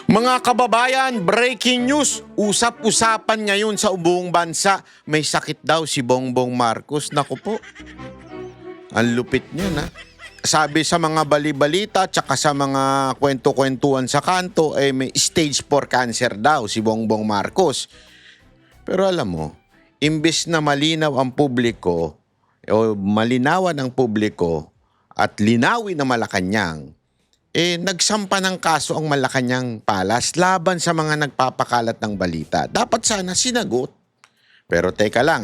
Mga kababayan, breaking news. Usap-usapan ngayon sa buong bansa. May sakit daw si Bongbong Marcos. Naku po, ang lupit niya na. Sabi sa mga balibalita tsaka sa mga kwento-kwentuhan sa kanto, may stage 4 cancer daw si Bongbong Marcos. Pero alam mo, imbes na malinaw ang publiko o malinawan ang publiko at linawin na Malacanang, nagsampa ng kaso ang Malacanang Palace laban sa mga nagpapakalat ng balita. Dapat sana sinagot. Pero teka lang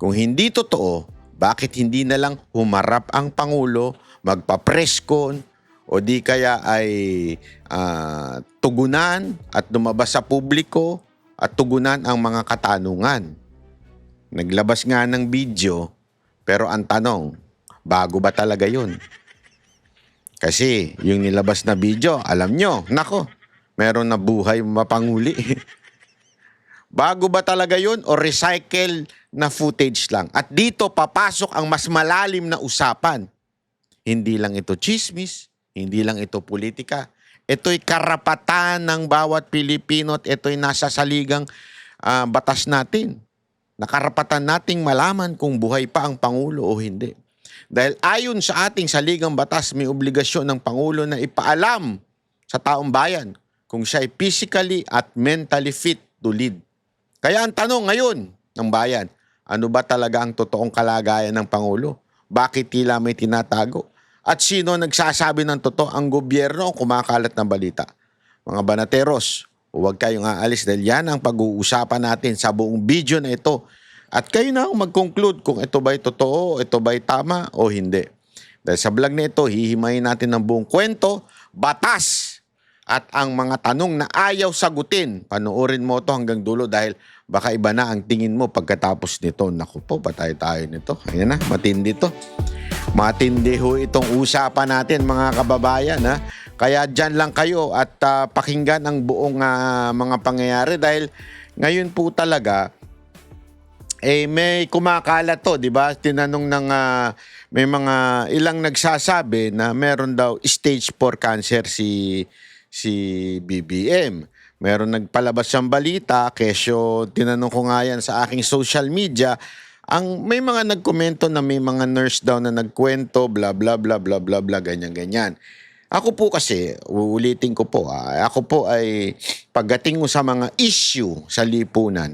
kung hindi totoo, bakit hindi na lang humarap ang Pangulo, magpa-press con, o di kaya ay tugunan at lumabas sa publiko at tugunan ang mga katanungan. Naglabas nga ng video, pero ang tanong, bago ba talaga yun? Kasi yung nilabas na video, alam nyo, nako, meron na buhay mapanguli. Bago ba talaga yun o recycle na footage lang? At dito papasok ang mas malalim na usapan. Hindi lang ito chismis, hindi lang ito politika. Ito'y karapatan ng bawat Pilipino at ito'y nasa saligang batas natin. Nakarapatan nating malaman kung buhay pa ang Pangulo o hindi. Dahil ayon sa ating saligang batas, may obligasyon ng Pangulo na ipaalam sa taong bayan kung siya ay physically at mentally fit to lead. Kaya ang tanong ngayon ng bayan, ano ba talaga ang totoong kalagayan ng Pangulo? Bakit tila may tinatago? At sino nagsasabi ng totoo? Ang gobyerno o kumakalat ng balita? Mga banateros, huwag kayong aalis dahil yan ang pag-uusapan natin sa buong video na ito. At kayo na ang mag-conclude kung ito ba'y totoo, ito ba'y tama o hindi. Dahil sa vlog na ito, hihimayin natin ng buong kwento, batas, at ang mga tanong na ayaw sagutin. Panoorin mo ito hanggang dulo dahil baka iba na ang tingin mo pagkatapos nito. Naku po, patay tayo nito. Ayan na, matindi to. Matindi ho itong usapan natin mga kababayan. Kaya dyan lang kayo at pakinggan ang buong mga pangyayari dahil ngayon po talaga, may kumakalat to, di ba? Tinanong ng may mga ilang nagsasabi na meron daw stage 4 cancer si BBM. Meron nagpalabas ng balita, kesyo tinanong ko nga yan sa aking social media, may mga nagkomento na may mga nurse daw na nagkwento, bla bla bla bla bla bla, ganyan. Ako po kasi, uulitin ko po, ako po ay pagdating mo sa mga issue sa lipunan,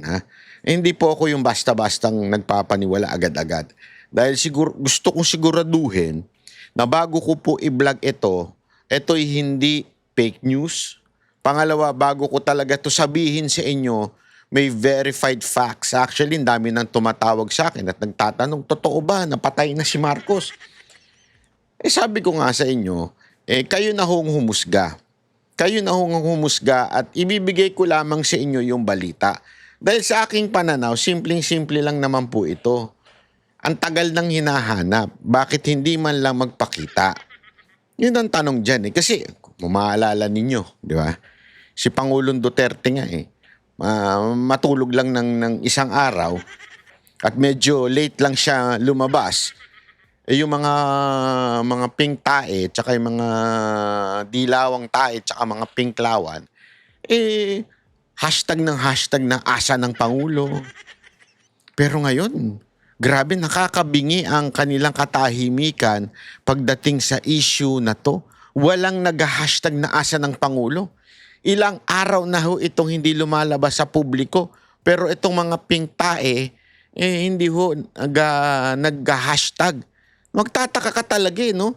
hindi po ako yung basta-bastang nagpapaniwala agad-agad. Dahil gusto kong siguraduhin na bago ko po i-vlog ito'y hindi fake news. Pangalawa, bago ko talaga ito sabihin sa inyo, may verified facts. Actually, ang dami nang tumatawag sa akin at nagtatanong, totoo ba napatay na si Marcos? Sabi ko nga sa inyo, kayo na hong humusga. Kayo na hong humusga at ibibigay ko lamang sa inyo yung balita. Dahil sa aking pananaw, simpleng-simple lang naman po ito. Ang tagal nang hinahanap, bakit hindi man lang magpakita? Yun ang tanong dyan Kasi, kung maalala ninyo, di ba? Si Pangulong Duterte nga matulog lang ng isang araw at medyo late lang siya lumabas. Yung mga pink tae, tsaka yung mga dilawang tae, tsaka mga pink lawan, hashtag ng asa ng Pangulo. Pero ngayon, grabe nakakabingi ang kanilang katahimikan pagdating sa issue na to. Walang nag-hashtag na asa ng Pangulo. Ilang araw na ho itong hindi lumalabas sa publiko. Pero itong mga pink tae, hindi ho nag-hashtag. Magtataka ka talaga no?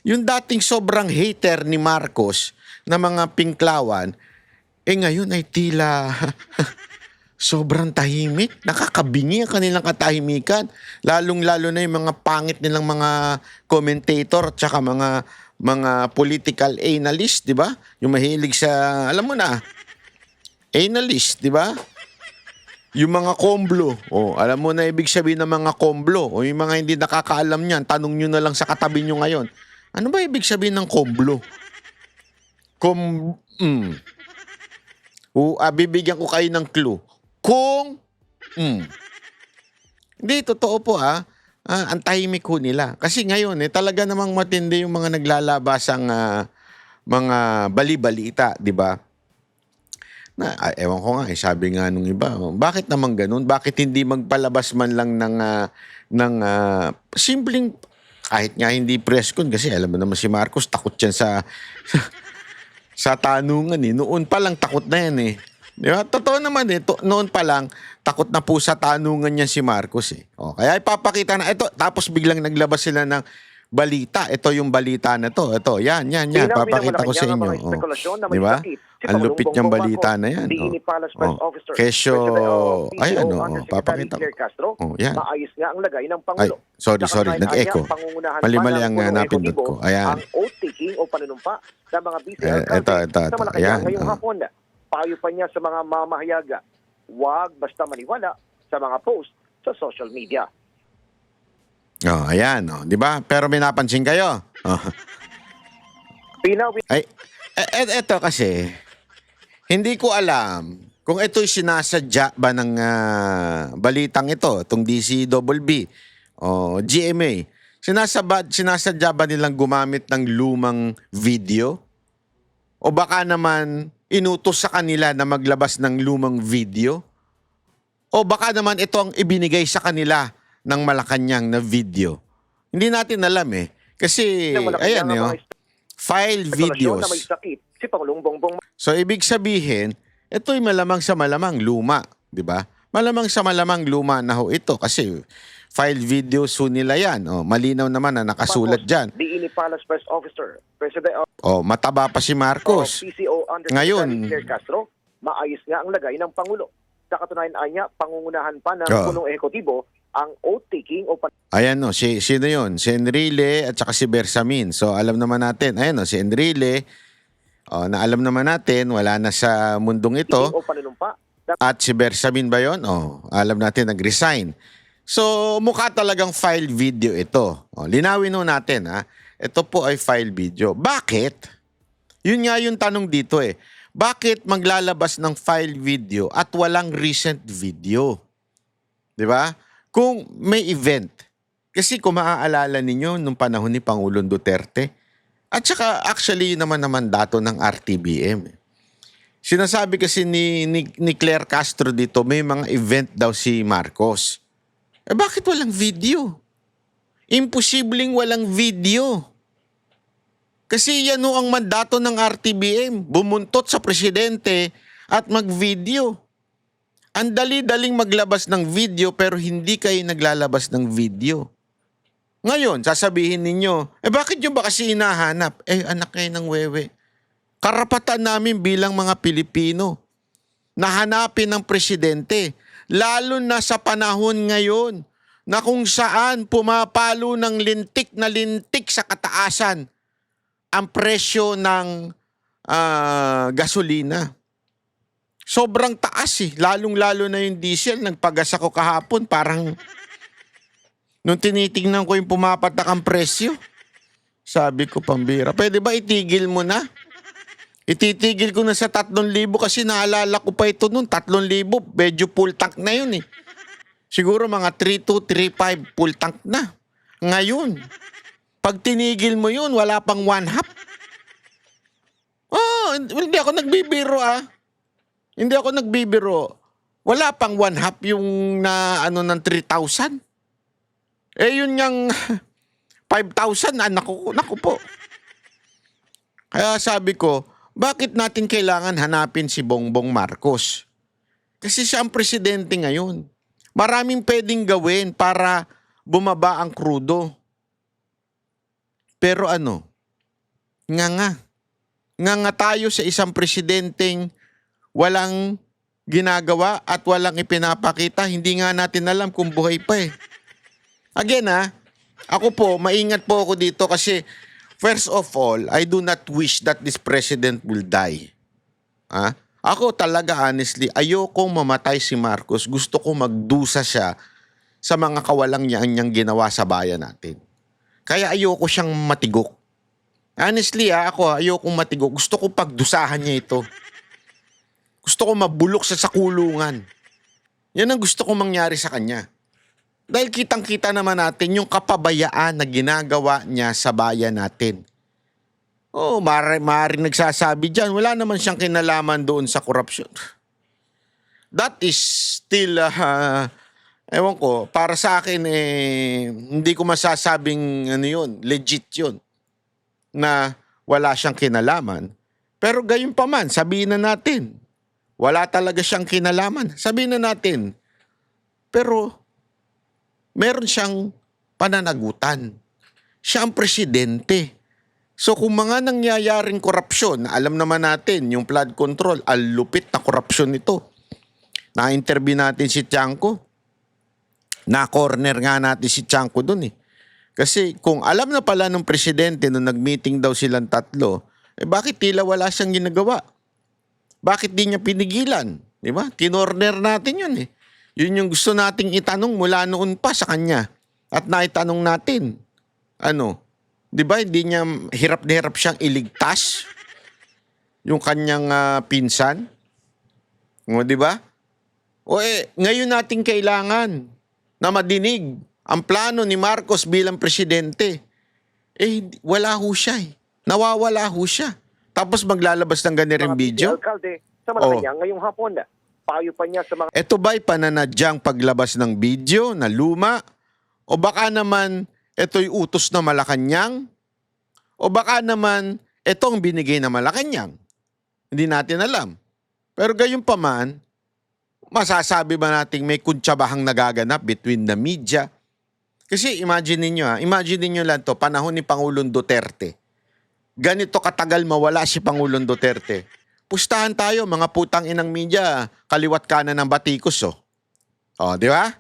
Yung dating sobrang hater ni Marcos na mga pinklawan, ngayon ay tila sobrang tahimik. Nakakabingi ang kanilang katahimikan. Lalong-lalo na yung mga pangit nilang mga commentator at saka mga political analyst, di ba? Yung mahilig sa, alam mo na, analyst, di ba? Yung mga komblo. Alam mo na ibig sabihin ng mga komblo. O yung mga hindi nakakaalam niyan, tanong nyo na lang sa katabi nyo ngayon. Ano ba ibig sabihin ng komblo? Bibigyan ko kayo ng clue. Hindi, totoo po ang tahimik ho nila. Kasi ngayon, talaga namang matindi yung mga naglalabasang mga bali-balita, di ba? Ewan ko nga, sabi nga nung iba, bakit naman ganun? Bakit hindi magpalabas man lang ng simpleng, kahit nga hindi press con, kasi alam mo naman si Marcos, takot yan sa tanungan eh. Noon pa lang takot na yan eh. Di ba? Totoo naman eh. Noon pa lang, takot na po sa tanungan niya si Marcos eh. Kaya ipapakita na ito. Tapos biglang naglabas sila ng balita. Ito yung balita na to. Ito, yan. Papakita ko sa inyo. Di ba? Ang lupit niyang balita na yan. Kesyo, ayan papakita ko. Yan. Maayos nga ang lagay ng Ay, Pangulo. sorry, nag-echo. Mali ang napindot ko. Ayan. Ang oath-taking o panunumpa ng mga BCR Ito. sa Malacanang Ayan. ngayong hapon. Payo pa niya sa mga mamahayaga, huwag basta maniwala sa mga post sa social media. Ayan. Di ba? Pero may napansin kayo. Ay, eto kasi, hindi ko alam kung ito'y sinasadya ba ng balitang ito, itong DCWB o GMA. Sinasadya ba nilang gumamit ng lumang video? O baka naman inutos sa kanila na maglabas ng lumang video? O baka naman ito ang ibinigay sa kanila ng Malacanang na video? Hindi natin alam eh. Kasi, ayan file videos. Na may sakit, si Pangulong Bongbong. So, ibig sabihin, ito'y malamang sa malamang luma. Di ba? Malamang sa malamang luma na ho ito. Kasi, file videos ho nila yan. Malinaw naman na nakasulat dyan. DINI Palace Press Officer, President mataba pa si Marcos. PCO Ngayon, Castro, maayos nga ang lagay ng Pangulo. Sa katunayan niya, pangungunahan pa ng punong ehekutibo ang oath-taking o ayan sino yun? Si Enrile at saka si Bersamin. So alam naman natin, ayan si Enrile, na alam naman natin, wala na sa mundong ito. o panunumpa. At si Bersamin ba yun? Alam natin, nag-resign. So mukha talagang file video ito. Linawin natin ito po ay file video. Bakit? Yun nga yung tanong dito eh. Bakit maglalabas ng file video at walang recent video? 'Di ba? Kung may event. Kasi kung maaalala ninyo nung panahon ni Pangulong Duterte, at saka actually yun naman dato ng RTBM. Sinasabi kasi ni Claire Castro dito, may mga event daw si Marcos. Bakit walang video? Imposibleng walang video. Kasi yan ang mandato ng RTBM, bumuntot sa presidente at mag-video. Ang dali-daling maglabas ng video pero hindi kayo naglalabas ng video. Ngayon, sasabihin ninyo, bakit nyo ba kasi hinahanap? Anak kayo ng wewe. Karapatan namin bilang mga Pilipino na hanapin ng presidente, lalo na sa panahon ngayon na kung saan pumapalo ng lintik na lintik sa kataasan ang presyo ng gasolina. Sobrang taas lalong-lalo na yung diesel. Nagpagas ako kahapon, parang nung tinitingnan ko yung pumapatak ang presyo, sabi ko, pambira, pwede ba itigil mo na? Ititigil ko na sa 3,000 kasi naalala ko pa ito noon, 3,000, medyo full tank na yun eh. Siguro mga 3,200, 3,500 full tank na. Ngayon, pag tinigil mo yun, wala pang 1/2. Hindi ako nagbibiro Hindi ako nagbibiro. Wala pang 1/2 yung ng 3,000. Yun yung 5,000, naku po. Kaya sabi ko, bakit natin kailangan hanapin si Bongbong Marcos? Kasi siya ang presidente ngayon. Maraming pwedeng gawin para bumaba ang krudo. Pero nga tayo sa isang presidenteng walang ginagawa at walang ipinapakita. Hindi nga natin alam kung buhay pa eh. Again ako po, maingat po ako dito kasi first of all, I do not wish that this president will die. Ako talaga honestly, ayokong mamatay si Marcos. Gusto ko magdusa siya sa mga kawalang niyang ginawa sa bayan natin. Kaya ayoko siyang matigok. Honestly ako ayokong matigok. Gusto ko pagdusahan niya ito. Gusto ko mabulok sa kulungan. Yan ang gusto ko mangyari sa kanya. Dahil kitang-kita naman natin yung kapabayaan na ginagawa niya sa bayan natin. Oh, maaaring nagsasabi dyan, wala naman siyang kinalaman doon sa korupsyon. That is still, ewan ko, para sa akin, hindi ko masasabing ano yun, legit yun, na wala siyang kinalaman. Pero gayon pa man, sabihin na natin, wala talaga siyang kinalaman. Sabihin na natin, pero meron siyang pananagutan. Siya ang presidente. So kung mga nangyayaring korupsyon, alam naman natin, yung flood control, ang lupit na korupsyon ito. Na-interview natin si Tiangco. Na-corner nga natin si Tiangco dun eh. Kasi kung alam na pala ng presidente nung nag-meeting daw silang tatlo, bakit tila wala siyang ginagawa? Bakit di niya pinigilan? Di ba? Kinorner natin yun eh. Yun yung gusto nating itanong mula noon pa sa kanya. At naitanong natin, di ba, hindi niya hirap na hirap siyang iligtas yung kanyang pinsan? O, di ba? O ngayon natin kailangan na madinig ang plano ni Marcos bilang presidente. Wala ho siya eh. Nawawala ho siya. Tapos maglalabas ng ganyan video. Alkalde sa Malacanang ngayong hapon. Payo pa niya sa mga... Ito ba'y pananadyang paglabas ng video na luma? O baka naman ito'y utos na Malacanang? O baka naman itong binigay na Malacanang? Hindi natin alam. Pero gayon pa man, masasabi ba nating may kuntsabahang nagaganap between the media? Kasi imagine niyo lang to, panahon ni Pangulong Duterte. Ganito katagal mawala si Pangulong Duterte. Pustahan tayo, mga putang inang media, kaliwat kanan ng batikos, oh. Oh, di ba?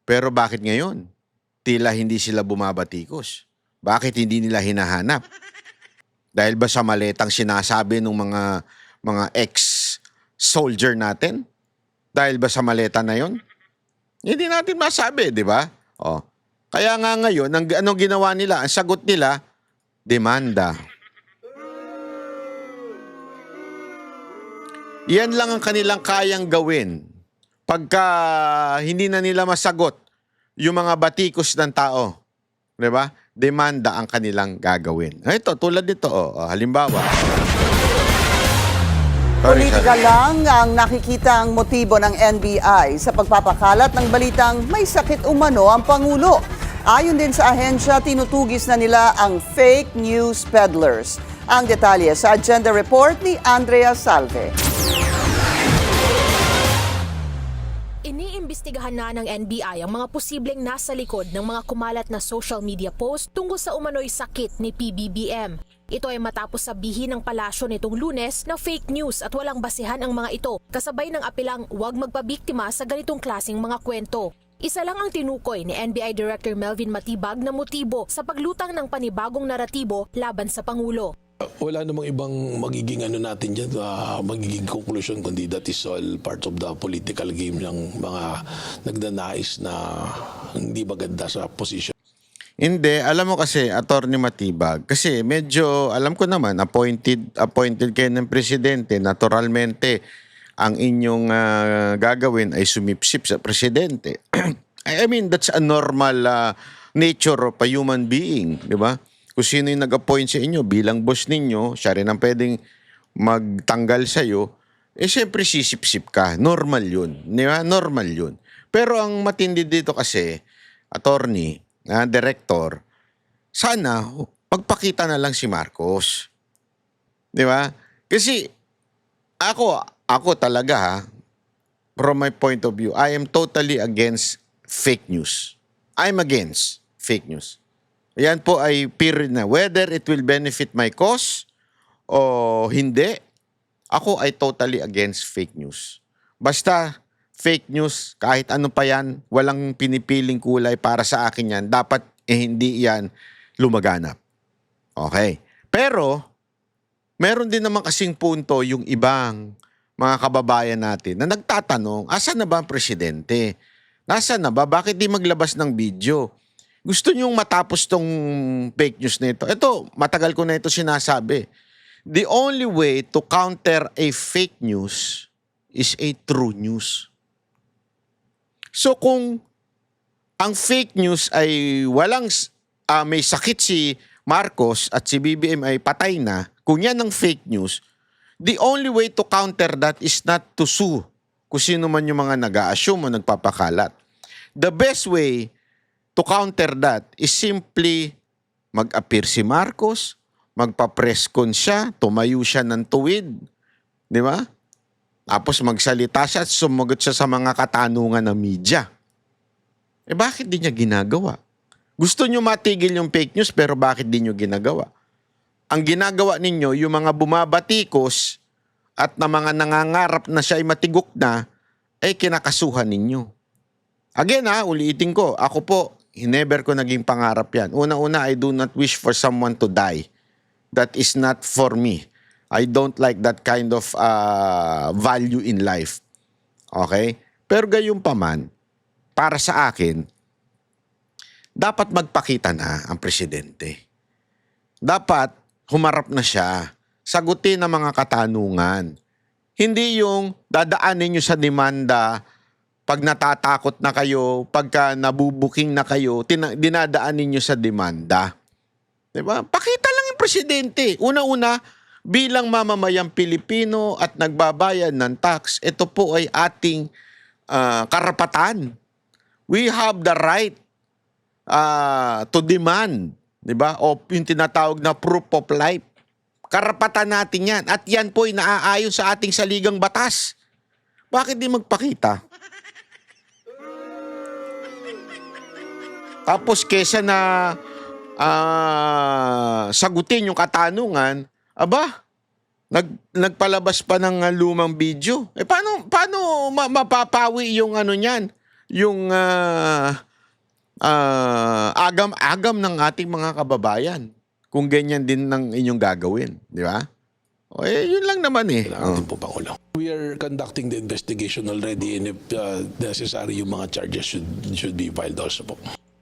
Pero bakit ngayon? Tila hindi sila bumabatikos. Bakit hindi nila hinahanap? Dahil ba sa maletang sinasabi ng mga ex-soldier natin? Dahil ba sa maleta na yon? Hindi natin masabi, di ba? Oh. Kaya nga ngayon, anong ginawa nila? Ang sagot nila, demanda. Yan lang ang kanilang kayang gawin pagka hindi na nila masagot yung mga batikos ng tao. Diba? Demanda ang kanilang gagawin. Ito, tulad nito. Halimbawa. Politika lang ang nakikitang motibo ng NBI sa pagpapakalat ng balitang may sakit umano ang Pangulo. Ayon din sa ahensya, tinutugis na nila ang fake news peddlers. Ang detalye sa agenda report ni Andrea Salve. Iniimbestigahan na ng NBI ang mga posibleng nasa likod ng mga kumalat na social media post tungkol sa umano'y sakit ni PBBM. Ito ay matapos sabihin ng palasyo nitong Lunes na fake news at walang basihan ang mga ito, kasabay ng apilang huwag magpabiktima sa ganitong klaseng mga kwento. Isa lang ang tinukoy ni NBI Director Melvin Matibag na motibo sa paglutang ng panibagong naratibo laban sa Pangulo. Wala namang ibang magiging natin dyan, magiging conclusion kundi that is all part of the political game ng mga nagnanais na hindi maganda sa position. Hindi, alam mo kasi, Attorney Matibag, kasi medyo, alam ko naman, appointed kayo ng presidente, naturalmente, ang inyong gagawin ay sumipsip sa presidente. I mean, that's a normal nature of a human being, di ba? Kung sino yung nag-appoint sa inyo bilang boss ninyo, siya rin ang pwedeng magtanggal sa'yo, syempre sisip-sip ka. Normal yun. Di ba? Normal yun. Pero ang matindi dito kasi, attorney, director, sana magpakita na lang si Marcos. Di ba? Kasi ako talaga, from my point of view, I am totally against fake news. I'm against fake news. Yan po ay period na. Whether it will benefit my cause o hindi, ako ay totally against fake news. Basta fake news, kahit ano pa yan, walang pinipiling kulay para sa akin yan. Dapat hindi yan lumaganap. Okay. Pero, meron din naman kasing punto yung ibang mga kababayan natin na nagtatanong, asan na ba ang presidente? Nasaan na ba? Bakit di maglabas ng video? Gusto nyong matapos tong fake news na ito? Ito, matagal ko na ito sinasabi. The only way to counter a fake news is a true news. So kung ang fake news ay walang may sakit si Marcos at si BBM ay patay na, kung yan ang fake news, the only way to counter that is not to sue kung sino man yung mga nag-a-assume o nagpapakalat. The best way to counter that is simply mag-appear si Marcos, magpa-press con siya, tumayo siya ng tuwid, di ba? Tapos magsalita siya at sumagot siya sa mga katanungan ng media. Bakit di niya ginagawa? Gusto niyo matigil yung fake news pero bakit di niyo ginagawa? Ang ginagawa ninyo, yung mga bumabatikos at na mga nangangarap na siya ay matigok na, ay kinakasuhan ninyo. Again ulitin ko, ako po, never ko naging pangarap yan. Una-una, I do not wish for someone to die. That is not for me. I don't like that kind of value in life. Okay? Pero gayon pa man, para sa akin, dapat magpakita na ang presidente. Dapat humarap na siya. Sagutin ang mga katanungan. Hindi yung dadaanin nyo sa demanda pag natatakot na kayo, pagka nabubuking na kayo, dinadaanin nyo sa demanda. Diba? Pakita lang yung presidente. Una-una, bilang mamamayang Pilipino at nagbabayad ng tax, ito po ay ating karapatan. We have the right to demand, di ba? O yung tinatawag na proof of life. Karapatan natin yan. At yan po ay naaayon sa ating saligang batas. Bakit di magpakita? Tapos kesa na sagutin yung katanungan, nagpalabas pa ng lumang video. Paano mapapawi yung ano niyan? Yung agam-agam ng ating mga kababayan. Kung ganyan din ng inyong gagawin, di ba? Yun lang naman eh. Kailangan din po, Pangulo. We are conducting the investigation already and if necessary, yung mga charges should be filed also po.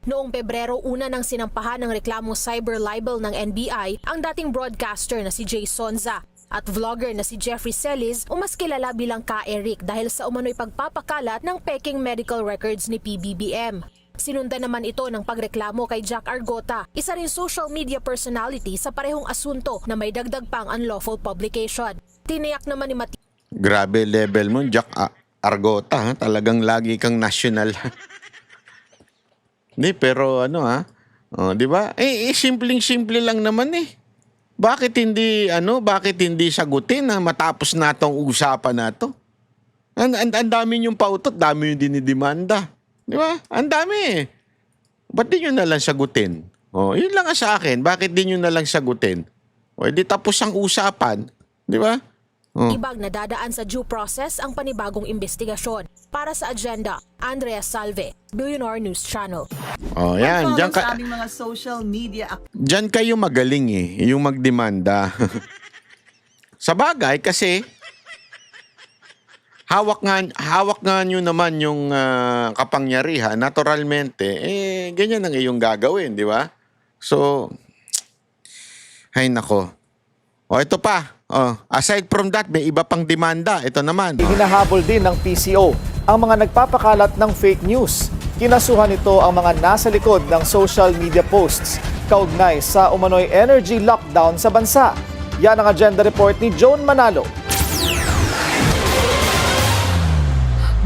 Noong Pebrero, una nang sinampahan ng reklamo cyber libel ng NBI ang dating broadcaster na si Jay Sonza at vlogger na si Jeffrey Celis o mas kilala bilang Ka Eric dahil sa umano'y pagpapakalat ng peking medical records ni PBBM. Sinundan naman ito ng pagreklamo kay Jack Argota, isa rin social media personality sa parehong asunto na may dagdag pang unlawful publication. Tiniyak naman ni Grabe level mo, Jack Argota. Talagang lagi kang national. Hindi, pero di ba? Simpleng-simple lang naman eh. Bakit hindi sagutin na matapos na tong usapan na to? Ang dami niyong pautot, dami yung dinidemanda. Di ba? Ang dami eh. Ba't di nyo na lang sagutin? Yun lang sa akin. Bakit di nyo na lang sagutin? Di tapos ang usapan. Di ba? Ibag na dadaan sa due process ang panibagong investigasyon. Para sa agenda, Andrea Salve, Billionaire News Channel. Yan. Diyan sa aming mga social media Diyan kayo magaling eh. Yung magdemanda. Sa bagay kasi hawak nga nyo naman yung kapangyarihan, naturalmente, ganyan ang iyong gagawin, di ba? So, hay nako. Ito pa. Aside from that, may iba pang demanda. Ito naman. Hinahabol din ng PCO ang mga nagpapakalat ng fake news. Kinasuhan ito ang mga nasa likod ng social media posts kaugnay sa umano'y energy lockdown sa bansa. Yan ang agenda report ni Joan Manalo.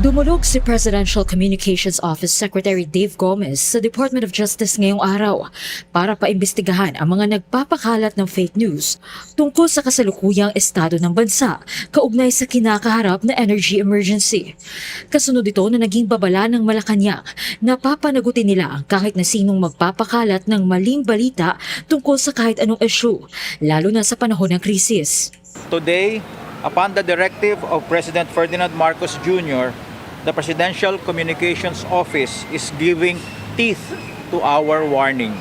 Dumulog si Presidential Communications Office Secretary Dave Gomez sa Department of Justice ngayong araw para paimbestigahan ang mga nagpapakalat ng fake news tungkol sa kasalukuyang estado ng bansa kaugnay sa kinakaharap na energy emergency. Kasunod ito na naging babala ng Malacanang na papanagutin nila ang kahit na sinong magpapakalat ng maling balita tungkol sa kahit anong issue, lalo na sa panahon ng krisis. Today, upon the directive of President Ferdinand Marcos Jr., the Presidential Communications Office is giving teeth to our warning.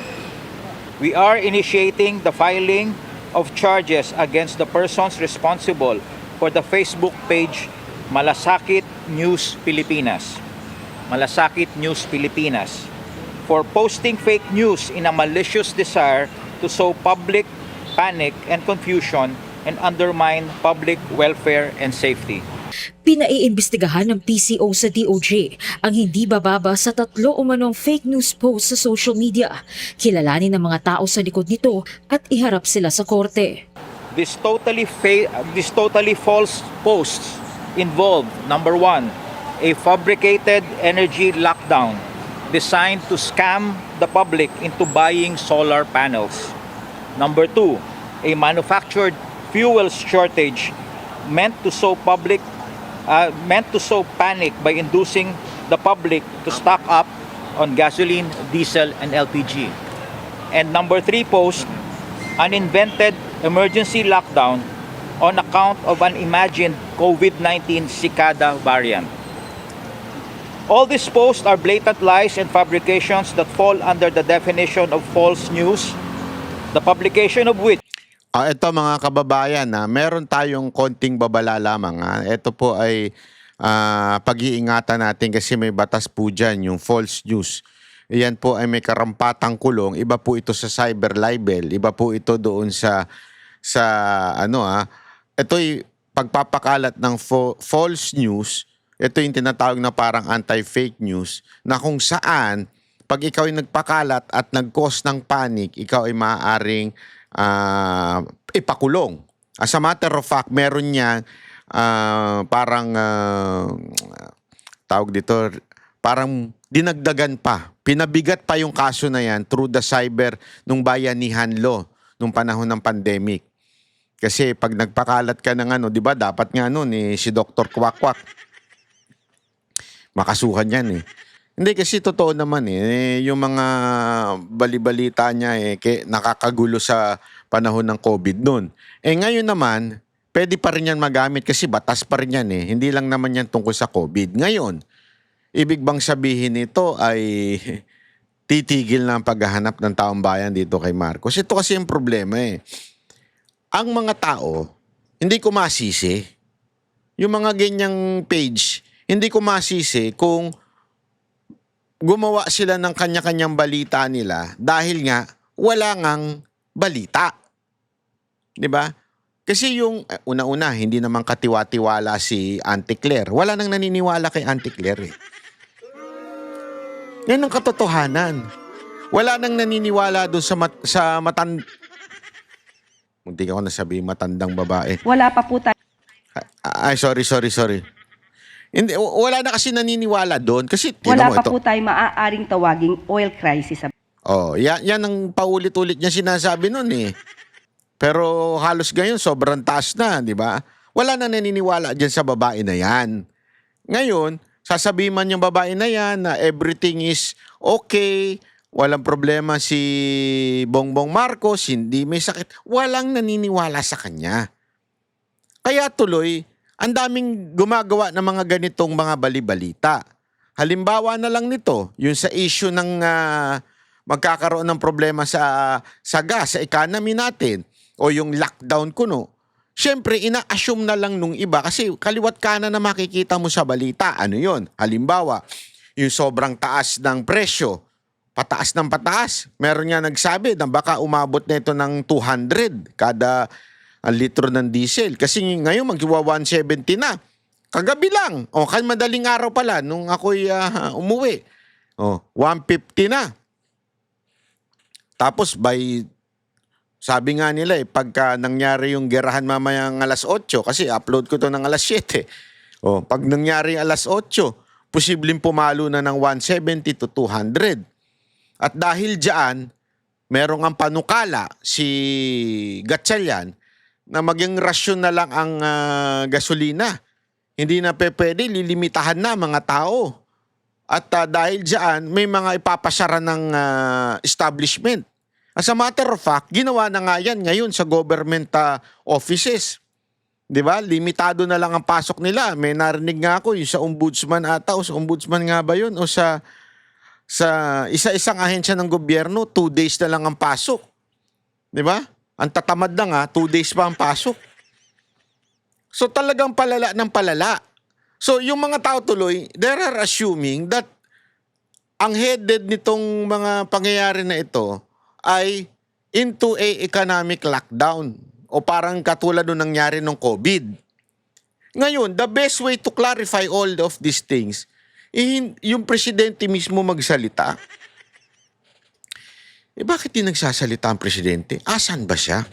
We are initiating the filing of charges against the persons responsible for the Facebook page Malasakit News Pilipinas. Malasakit News Pilipinas for posting fake news in a malicious desire to sow public panic and confusion and undermine public welfare and safety. Pinaiimbestigahan ng PCO sa DOJ ang hindi bababa sa 3 umanong fake news post sa social media. Kilalanin ng mga tao sa likod nito at iharap sila sa korte. These totally false posts involved, number one, a fabricated energy lockdown designed to scam the public into buying solar panels. Number two, a manufactured fuel shortage meant to sow panic by inducing the public to stock up on gasoline, diesel, and LPG. And number three post, an invented emergency lockdown on account of an imagined COVID-19 cicada variant. All these posts are blatant lies and fabrications that fall under the definition of false news, the publication of which Ito mga kababayan, meron tayong konting babala lamang. Ito po ay pag-iingatan natin kasi may batas po dyan, yung false news. Yan po ay may karampatang kulong. Iba po ito sa cyber libel. Iba po ito doon sa ito'y pagpapakalat ng false news. Ito yung tinatawag na parang anti-fake news na kung saan pag ikaw ay nagpakalat at nag-cause ng panic, ikaw ay maaaring ipakulong. As a matter of fact, meron niya tawag dito, parang dinagdagan pa. Pinabigat pa yung kaso na yan through the cyber nung bayanihan law nung panahon ng pandemic. Kasi pag nagpakalat ka ng di ba, dapat nga si Dr. Kwakwak. Makasuhan yan Hindi kasi totoo naman yung mga balibalita niya nakakagulo sa panahon ng COVID noon. Ngayon naman, pwede pa rin yan magamit kasi batas pa rin yan Hindi lang naman yan tungkol sa COVID. Ngayon, ibig bang sabihin nito ay titigil na ang paghahanap ng taong bayan dito kay Marcos? Ito kasi yung problema Ang mga tao, hindi ko masisi. Yung mga ganyang page, hindi ko masisi kung gumawa sila ng kanya-kanyang balita nila dahil nga wala ngang balita. 'Di ba? Kasi yung una-una, hindi naman katiwa-tiwala si Auntie Claire. Wala nang naniniwala kay Auntie Claire Yan ang katotohanan. Wala nang naniniwala doon sa Munti ako nasabi matandang babae. Wala pa po tayo. Ay, sorry. Hindi, wala na kasi naniniwala doon. Kasi, Wala pa po tayo maaaring tawaging oil crisis. Yan ang paulit-ulit niya sinasabi noon Pero halos ngayon, sobrang taas na, di ba? Wala na naniniwala dyan sa babae na yan. Ngayon, sasabihin man yung babae na yan na everything is okay, walang problema si Bongbong Marcos, hindi may sakit. Walang naniniwala sa kanya. Kaya tuloy, ang daming gumagawa ng mga ganitong mga balibalita. Halimbawa na lang nito, yung sa issue ng magkakaroon ng problema sa gas, sa economy natin, o yung lockdown kuno. Siyempre, ina-assume na lang nung iba kasi kaliwat kanan na makikita mo sa balita. Ano yon? Halimbawa, yung sobrang taas ng presyo, pataas ng pataas. Meron nga nagsabi na baka umabot na ito ng 200 kada litro ng diesel. Kasi ngayon magsiwa 170 na. Kagabi lang. Kan madaling araw pala nung ako'y umuwi. 150 na. Tapos sabi nga nila pagka nangyari yung gerahan mamayang alas 8, kasi upload ko to ng alas 7. Pag nangyari alas 8, posibleng pumalo na ng 170 to 200. At dahil diyan, merong ang panukala si Gatchalian na maging rasyon na lang ang gasolina. Hindi na pwede, lilimitahan na mga tao. At dahil diyan, may mga ipapasara ng establishment. As a matter of fact, ginawa na nga yan ngayon sa government offices. 'Di ba? Limitado na lang ang pasok nila. May narinig nga ako yung sa ombudsman ata, o sa ombudsman nga ba yun? O sa isa-isang ahensya ng gobyerno, 2 days na lang ang pasok. 'Di ba? Ang tatamad na 2 days pa ang pasok. So talagang palala ng palala. So yung mga tao tuloy, they are assuming that ang headed nitong mga pangyayari na ito ay into a economic lockdown o parang katulad nung nangyari nung COVID. Ngayon, the best way to clarify all of these things, yung presidente mismo magsalita. Bakit di nagsasalita ang presidente? Asan ba siya?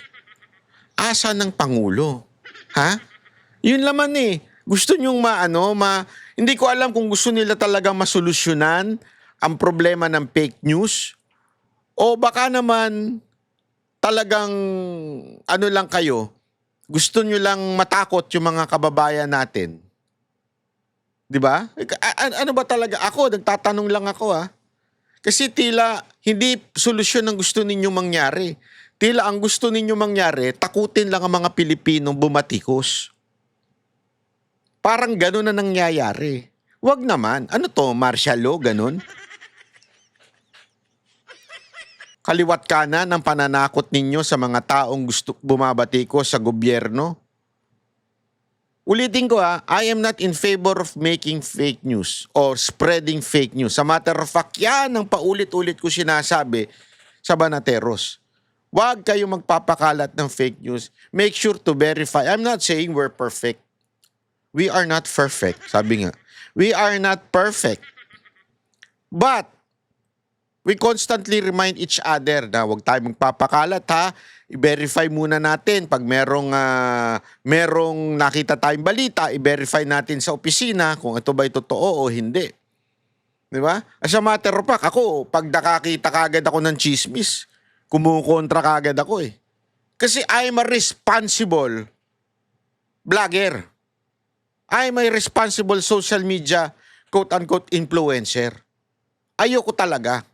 Asan ang Pangulo? Ha? Yun laman eh. Gusto nyong hindi ko alam kung gusto nila talagang masolusyonan ang problema ng fake news o baka naman talagang lang kayo, gusto nyo lang matakot yung mga kababayan natin. Di ba? Ano ba talaga? Ako, nagtatanong lang ako Kasi tila hindi solusyon ang gusto ninyong mangyari. Tila ang gusto ninyong mangyari, takutin lang ang mga Pilipinong bumatikos. Parang gano'n na nangyayari. Wag naman. Ano to, martial law, gano'n? Kaliwat kanan ang pananakot ninyo sa mga taong gusto bumabatikos sa gobyerno. Ulitin ko I am not in favor of making fake news or spreading fake news. Sa matter of fact, yan ang paulit-ulit ko sinasabi sa Banateros. Huwag kayo magpapakalat ng fake news. Make sure to verify. I'm not saying we're perfect. We are not perfect. Sabi nga, we are not perfect. But, we constantly remind each other na huwag tayo magpapakalat I-verify muna natin. Pag merong nakita tayong balita, i-verify natin sa opisina kung ito ba'y totoo o hindi. Di ba? As a matter of fact, ako, pag nakakita kagad ako ng chismis, kumukontra kagad ako Kasi I'm a responsible vlogger. I'm a responsible social media, quote-unquote, influencer. Ayoko talaga.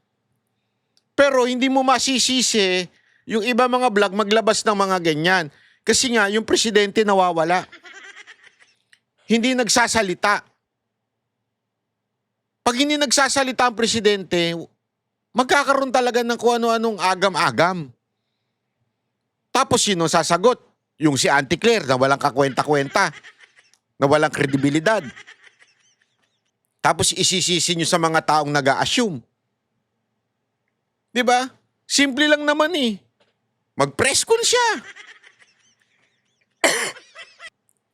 Pero hindi mo masisisi yung iba mga vlog maglabas ng mga ganyan. Kasi nga, yung presidente nawawala. Hindi nagsasalita. Pag hindi nagsasalita ang presidente, magkakaroon talaga ng kung ano-anong agam-agam. Tapos sino sasagot? Yung si Auntie Claire na walang kakwenta-kwenta, na walang kredibilidad. Tapos isisisi nyo sa mga taong nag-a-assume. Diba? Simple lang naman Mag-press con siya.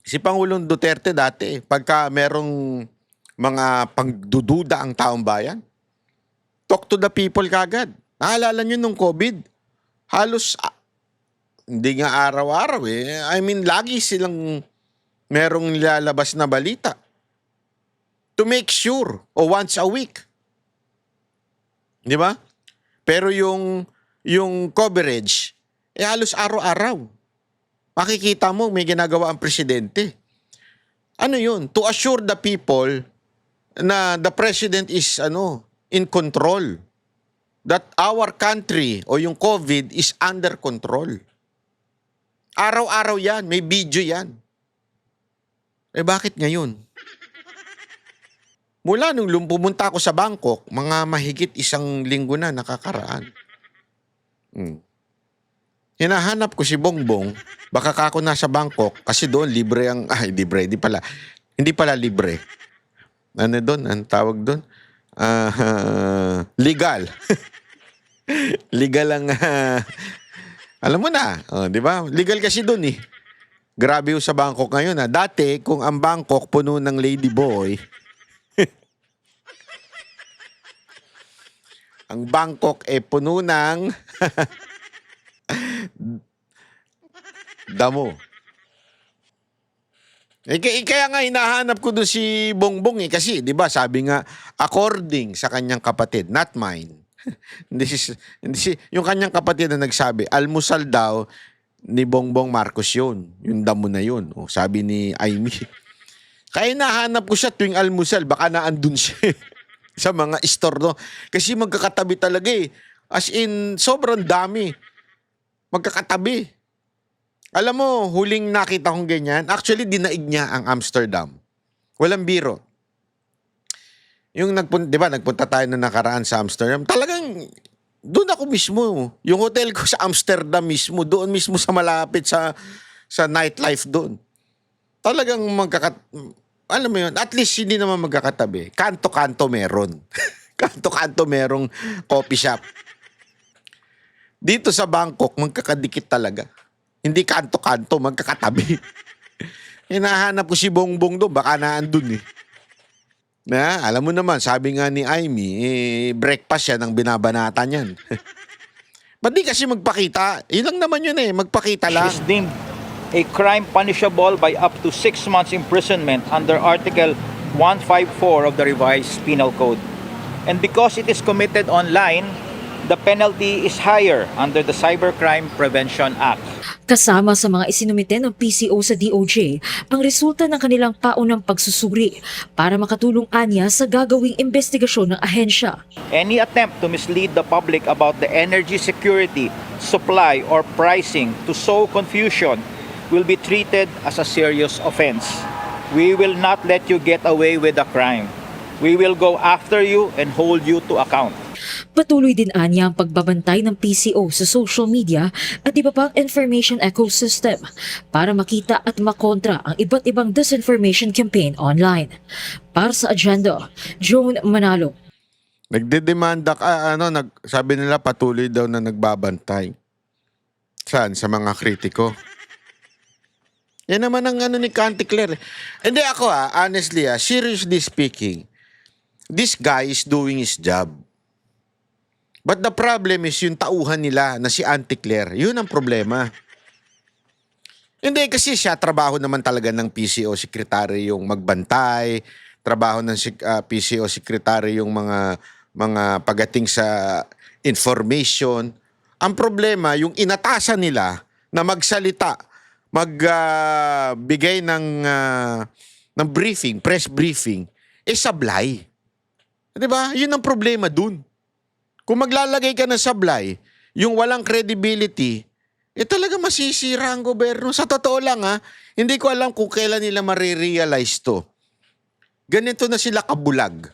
Si Pangulong Duterte dati, pagka merong mga pagdududa ang taong bayan, talk to the people kagad. Naalala nyo nung COVID? Halos, hindi nga araw-araw I mean, lagi silang merong nilalabas na balita. To make sure, o once a week. Di ba? Pero yung coverage, halos araw-araw. Makikita mo, may ginagawa ang presidente. Ano yun? To assure the people na the president is in control. That our country o yung COVID is under control. Araw-araw yan. May video yan. Bakit ngayon? Mula nung pumunta ako sa Bangkok, mga mahigit 1 linggo na nakakaraan. Hinahanap ko si Bongbong, baka kako nasa Bangkok, kasi doon libre libre, hindi pala libre. Ano doon? Ang tawag doon? Legal. Legal ang, alam mo na, di ba? Legal kasi doon Grabe sa Bangkok ngayon Dati, kung ang Bangkok puno ng ladyboy, ang Bangkok puno ng damo. Kaya nga hinahanap ko doon si Bongbong kasi, di ba, sabi nga, according sa kanyang kapatid, not mine. Yung kanyang kapatid na nagsabi, almusal daw ni Bongbong Marcos yun. Yung damo na yun. Sabi ni Amy. Kaya hinahanap ko siya tuwing almusal, baka naandun siya sa mga store Kasi magkakatabi talaga As in, sobrang dami. Magkakatabi. Alam mo, huling nakita kong ganyan, actually, dinaig niya ang Amsterdam. Walang biro. Yung nagpunta tayo na nakaraan sa Amsterdam, talagang, doon ako mismo. Yung hotel ko sa Amsterdam mismo, doon mismo sa malapit sa nightlife doon. Talagang alam mo yun, at least hindi naman magkakatabi. Kanto-kanto meron. Kanto-kanto merong coffee shop. Dito sa Bangkok, magkakadikit talaga. Hindi kanto-kanto, magkakatabi. Hinahanap ko si Bongbong doon, baka naandun eh. Na, alam mo naman, sabi nga ni Amy, breakfast yan ang binabanatan yan. Ba't di kasi magpakita? Yun lang naman yun eh, magpakita lang. Is deemed a crime punishable by up to 6 months imprisonment under Article 154 of the Revised Penal Code. And because it is committed online, the penalty is higher under the Cybercrime Prevention Act. Kasama sa mga isinumite ng PCO sa DOJ ang resulta ng kanilang paunang pagsusuri para makatulong anya sa gagawing investigasyon ng ahensya. Any attempt to mislead the public about the energy security, supply, or pricing to sow confusion will be treated as a serious offense. We will not let you get away with a crime. We will go after you and hold you to account. Patuloy din anya ang pagbabantay ng PCO sa social media at iba pang information ecosystem para makita at makontra ang iba't ibang disinformation campaign online. Para sa Agenda, Joan Manalo. Nagdedemanda sabi nila patuloy daw na nagbabantay. Saan? Sa mga kritiko. Yan naman ang ni Canticleer. Hindi ako honestly seriously speaking, this guy is doing his job. But the problem is yung tauhan nila na si Auntie Claire. Yun ang problema. Hindi kasi siya, trabaho naman talaga ng PCO Secretary yung magbantay, trabaho ng PCO Secretary yung mga pagating sa information. Ang problema, yung inatasan nila na magsalita, magbigay ng briefing, press briefing, sablay. Diba? Yun ang problema dun. Kung maglalagay ka ng sablay, yung walang credibility, talaga masisira ang gobyerno. Sa totoo lang hindi ko alam kung kailan nila marirealize to. Ganito na sila kabulag.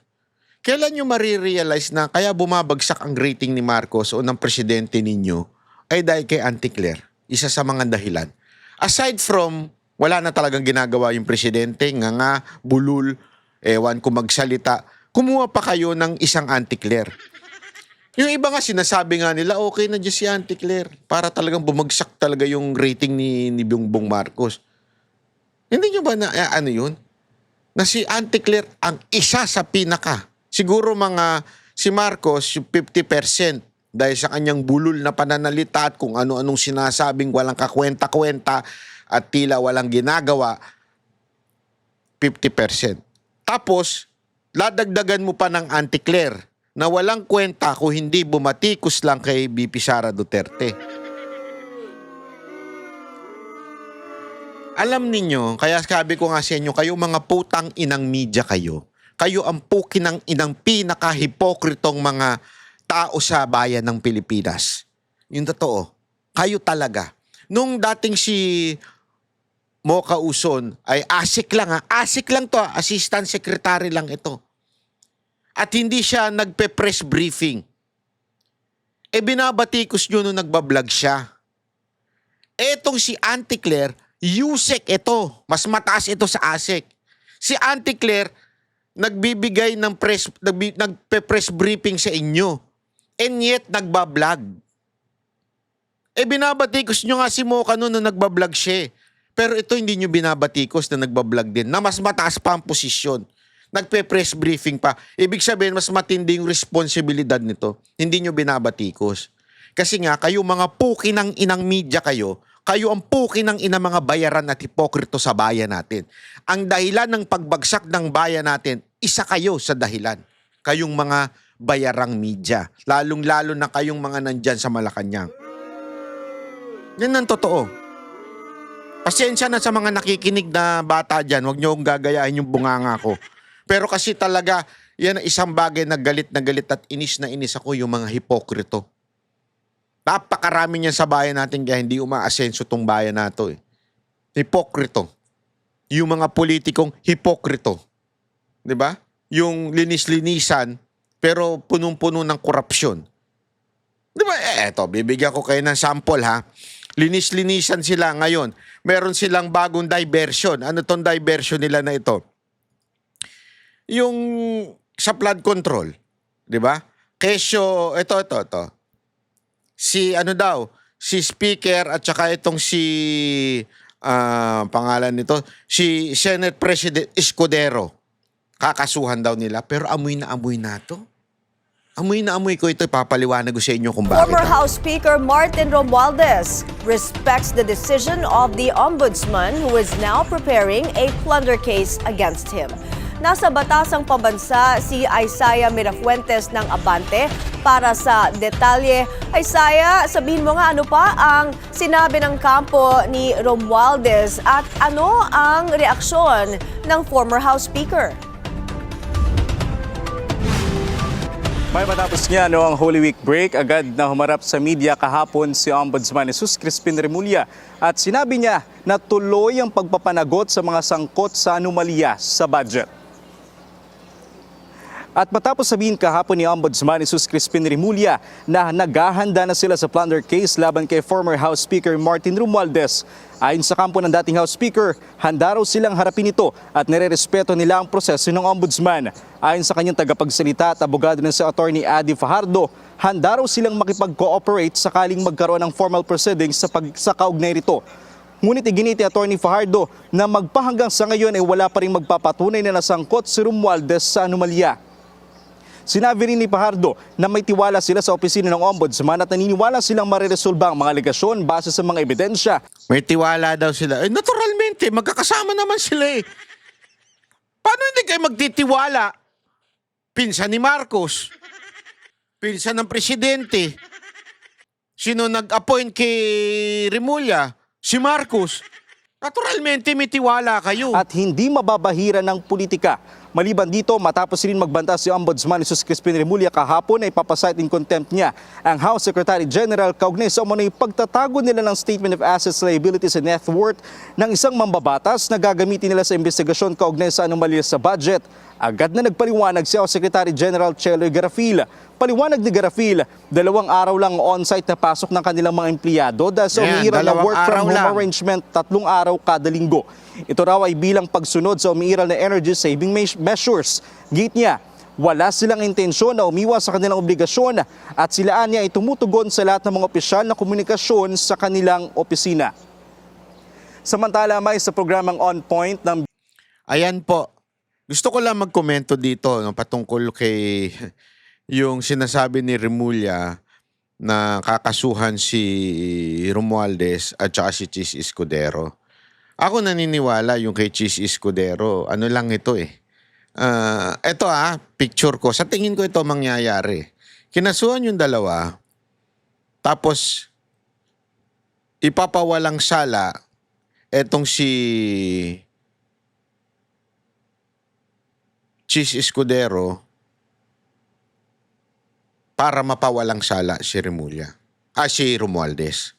Kailan nyo marirealize na kaya bumabagsak ang rating ni Marcos o ng presidente ninyo ay dahil kay Auntie Claire? Isa sa mga dahilan. Aside from, wala na talagang ginagawa yung presidente, bulul, ewan kung magsalita, kumuha pa kayo ng isang Auntie Claire. Yung iba nga sinasabi nga nila, okay na dyan si Auntie Claire para talagang bumagsak talaga yung rating ni Bongbong Marcos. Hindi nyo ba na, yun? Na si Auntie Claire ang isa sa pinaka. Siguro si Marcos, yung 50% dahil sa kanyang bulol na pananalita at kung ano-anong sinasabing walang kakwenta-kwenta at tila walang ginagawa, 50%. Tapos, ladagdagan mo pa ng Auntie Claire na walang kwenta kung hindi bumatikos lang kay BP Sara Duterte. Alam ninyo, kaya sabi ko nga sa inyo, kayo mga putang inang media kayo ang pukinang inang pinaka-hipokritong mga tao sa bayan ng Pilipinas. Yung totoo, kayo talaga. Nung dating si Mocha Uson ay asik lang to, assistant secretary lang ito. At hindi siya nagpe-press briefing. Binabatikos nyo nung nagbablog siya. Etong si Auntie Claire, USEC ito. Mas mataas ito sa ASEC. Si Auntie Claire, nagbibigay ng nagpe-press briefing sa inyo. And yet, nagbablog. Binabatikos nyo nga si Mocha nung nagbablog siya. Pero ito hindi nyo binabatikos na nagbablog din. Na mas mataas pa ang posisyon. Nagpe-press briefing pa. Ibig sabihin, mas matinding responsibilidad nito. Hindi nyo binabatikos. Kasi nga, kayo mga puki ng inang media kayo ang puki ng inang mga bayaran at hipokrito sa bayan natin. Ang dahilan ng pagbagsak ng bayan natin, isa kayo sa dahilan. Kayong mga bayarang media. Lalong-lalo na kayong mga nandyan sa Malacanang. Yan ang totoo. Pasensya na sa mga nakikinig na bata dyan. Huwag nyo akong gagayahin yung bunganga ko. Pero kasi talaga, yan ang isang bagay na galit at inis na inis ako yung mga hipokrito. Napakarami niyan sa bayan natin kaya hindi umaasenso tong bayan nato Hipokrito. Yung mga politikong hipokrito. 'Di ba? Yung linis-linisan pero punong-puno ng korupsyon. 'Di ba? Eto, bibigyan ko kayo ng sample Linis-linisan sila ngayon. Meron silang bagong diversion. Ano tong diversion nila na ito? Yung sa flood control, 'di ba? Kesyo, ito. Si Speaker at saka itong si pangalan nito? Si Senate President Escudero. Kakasuhan daw nila. Pero amoy na to. Amoy na amoy ko ito. Papaliwanag ko sa inyo kung bakit. Former House Speaker Martin Romualdez respects the decision of the Ombudsman who is now preparing a plunder case against him. Nasa batasang pambansa si Isaiah Mirafuentes ng Abante para sa detalye. Isaiah, sabihin mo nga ano pa ang sinabi ng kampo ni Romualdez at ano ang reaksyon ng former House Speaker? May matapos niya ang Holy Week break, agad na humarap sa media kahapon si Ombudsman Jesus Crispin Remulla at sinabi niya na tuloy ang pagpapanagot sa mga sangkot sa anomalya sa budget. At matapos sabihin kahapon ni Ombudsman Jesus Crispin Remulla na naghahanda na sila sa plunder case laban kay former House Speaker Martin Romualdez, ayon sa kampo ng dating House Speaker, handa raw silang harapin ito at nirerespeto nila ang proseso ng Ombudsman. Ayon sa kanyang tagapagsalita at abogado ng sa Attorney Adi Fajardo, handa raw silang makipag-cooperate sakaling magkaroon ng formal proceedings sa kaugnay rito. Ngunit iginiti Attorney Fajardo na magpahanggang sa ngayon ay wala pa rin magpapatunay na nasangkot si Romualdez sa anomalya. Sinabi rin ni Fajardo na may tiwala sila sa opisina ng Ombudsman at naniniwala silang mariresolba ang mga alegasyon base sa mga ebidensya. May tiwala daw sila. Naturalmente, magkakasama naman sila eh. Paano hindi kayo magtitiwala? Pinsan ni Marcos. Pinsan ng presidente. Sino nag-appoint kay Remulla? Si Marcos. Naturalmente, may tiwala kayo. At hindi mababahira ng politika. Maliban dito, matapos rin magbanta si Ombudsman Jesus Crispin Remulla kahapon ay papasite in contempt niya ang House Secretary General kaugnay sa umano'y pagtatago nila ng Statement of Assets, Liabilities and Net Worth ng isang mambabatas na gagamitin nila sa investigasyon kaugnay sa anomalya sa budget. Agad na nagpaliwanag si House Secretary General Cheloy Garafil. Paliwanag ni Garafil, 2 araw lang on-site na pasok ng kanilang mga empleyado dahil sa umiiral na work from home arrangement 3 araw kada linggo. Ito raw ay bilang pagsunod sa umiiral na energy saving measures. Gate niya, wala silang intensyon na umiwas sa kanilang obligasyon at silaan niya ay tumutugon sa lahat ng mga opisyal na komunikasyon sa kanilang opisina. Samantala, may sa programang On Point ng... Ayan po. Gusto ko lang magkomento dito patungkol kay yung sinasabi ni Remulla na kakasuhan si Romualdez at saka si Chis Escudero. Ako naniniwala yung kay Chis Escudero. Ano lang ito eh. Ito picture ko. Sa tingin ko ito mangyayari. Kinasuhan yung dalawa. Tapos ipapawalang sala etong si Chis Escudero para mapawalang sala si Remulla. Si Romualdez.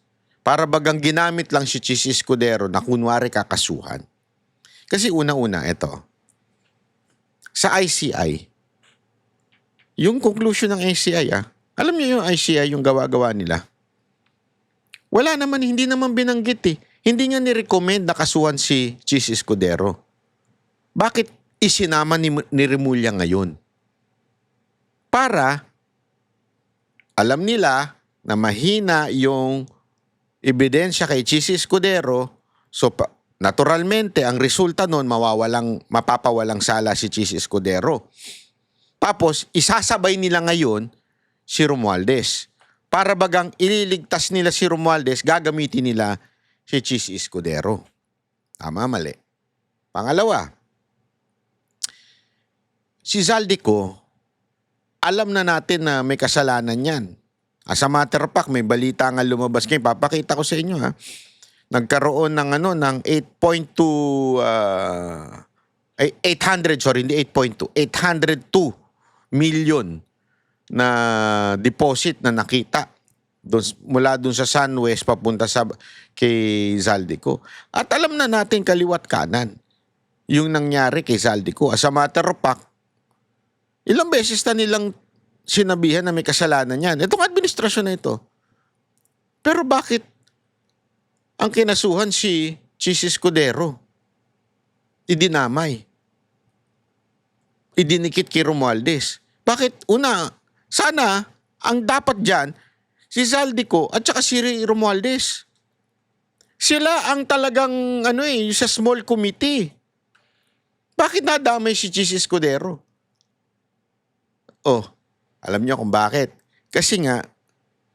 Para bagang ginamit lang si Chis Escudero na kunwari kakasuhan. Kasi una-una, ito. Sa ICI, yung conclusion ng ICI, alam niyo yung ICI, yung gawa-gawa nila. Wala naman, hindi naman binanggit eh. Hindi nga ni-recommend na kasuhan si Chis Escudero. Bakit isinama ni Remulla ngayon? Para alam nila na mahina yung ebidensya kay Chis Escudero, so naturalmente ang resulta nun mapapawalang sala si Chis Escudero. Tapos isasabay nila ngayon si Romualdez. Para bagang ililigtas nila si Romualdez, gagamitin nila si Chis Escudero. Tama, mali. Pangalawa, si Zaldico, alam na natin na may kasalanan yan. As a matter of fact, may balita nga lumabas ngayon. Papakita ko sa inyo Nagkaroon ng ng 802 million na deposit na nakita mula dun sa SunWest papunta kay Zaldico. At alam na natin kaliwat kanan yung nangyari kay Zaldico. As a matter of fact, ilang beses na nilang sinabihan na may kasalanan yan. Itong administrasyon na ito. Pero bakit ang kinasuhan si Chis Escudero? Idinamay. Idinikit kay Romualdez. Bakit? Una, sana ang dapat dyan si Zaldico at saka si Romualdez. Sila ang talagang yung sa small committee. Bakit nadamay si Chis Escudero? Oh, alam niyo kung bakit. Kasi nga,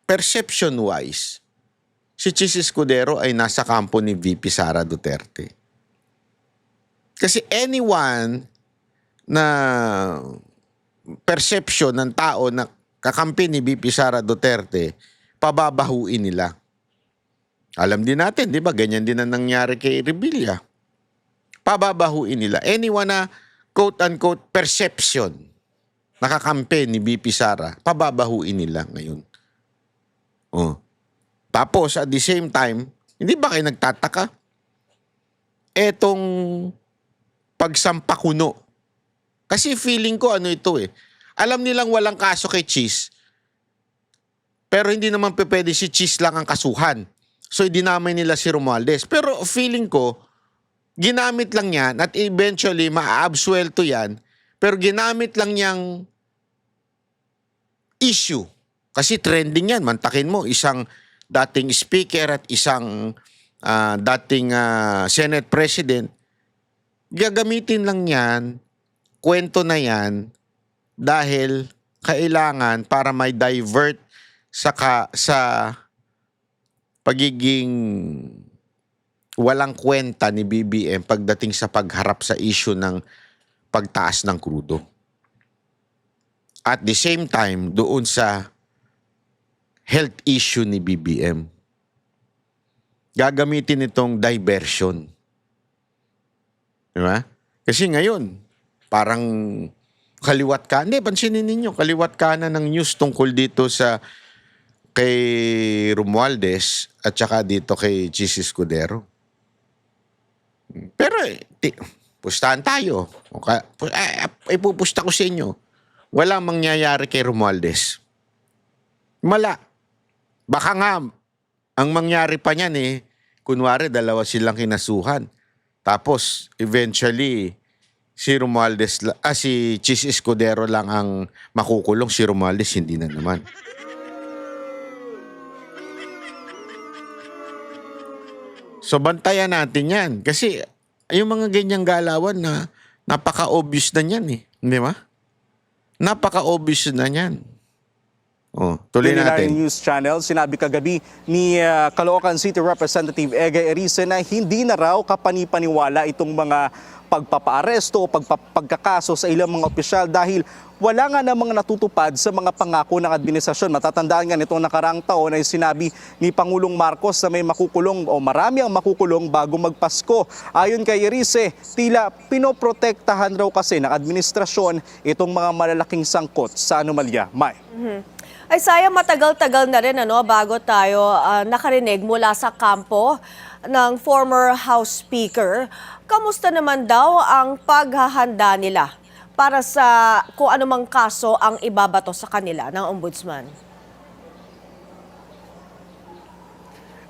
perception-wise, si Chis Escudero ay nasa kampo ni VP Sara Duterte. Kasi anyone na perception ng tao na kakampi ni VP Sara Duterte, pababahuin nila. Alam din natin, di ba? Ganyan din ang nangyari kay Revilla. Pababahuin nila. Anyone na quote-unquote perception nakakampi ni VP Sara, pababahuin nila ngayon. Oh. Tapos, at the same time, hindi ba kayo nagtataka? Etong pagsampakuno. Kasi feeling ko ito alam nilang walang kaso kay Chis, pero hindi naman pwede si Chis lang ang kasuhan. So, dinamay nila si Romualdez. Pero feeling ko, ginamit lang yan at eventually maaabsuelto yan, pero ginamit lang niyang issue. Kasi trending yan. Mantakin mo, isang dating speaker at isang dating Senate President, gagamitin lang yan, kwento na yan, dahil kailangan para may divert sa pagiging walang kwenta ni BBM pagdating sa pagharap sa issue ng pagtaas ng krudo. At the same time, doon sa health issue ni BBM, gagamitin itong diversion. Diba? Kasi ngayon, parang kaliwat ka. Hindi, pansinin ninyo, kaliwat ka na ng news tungkol dito sa kay Romualdez at saka dito kay Chis Escudero. Pero, pustahan tayo. Ipupusta ko sa inyo. Walang mangyayari kay Romualdez. Mala. Baka nga, ang mangyari pa niyan kunwari, dalawa silang kinasuhan. Tapos, eventually, si Chis Escudero lang ang makukulong. Si Romualdez, hindi na naman. So, bantayan natin yan. Kasi, yung mga ganyang galawan na napaka-obvious na yan Di ba? Napaka-obvious na yan. Oh, tuloy natin. News Channel, sinabi kagabi ni Caloocan City Representative Egay Erice na hindi na raw kapanipaniwala itong mga pagpapaaresto o pagkakaso sa ilang mga opisyal dahil wala nga namang natutupad sa mga pangako ng administrasyon. Matatandaan nga nitong nakaraang taon ay sinabi ni Pangulong Marcos na may makukulong o marami ang makukulong bago magpasko. Ayon kay Erice, tila pinoprotektahan raw kasi ng administrasyon itong mga malalaking sangkot sa anomalya. May. Ay sayang, matagal-tagal na rin bago tayo nakarinig mula sa kampo ng former House Speaker. Kamusta naman daw ang paghahanda nila para sa kung anumang kaso ang ibabato sa kanila ng Ombudsman?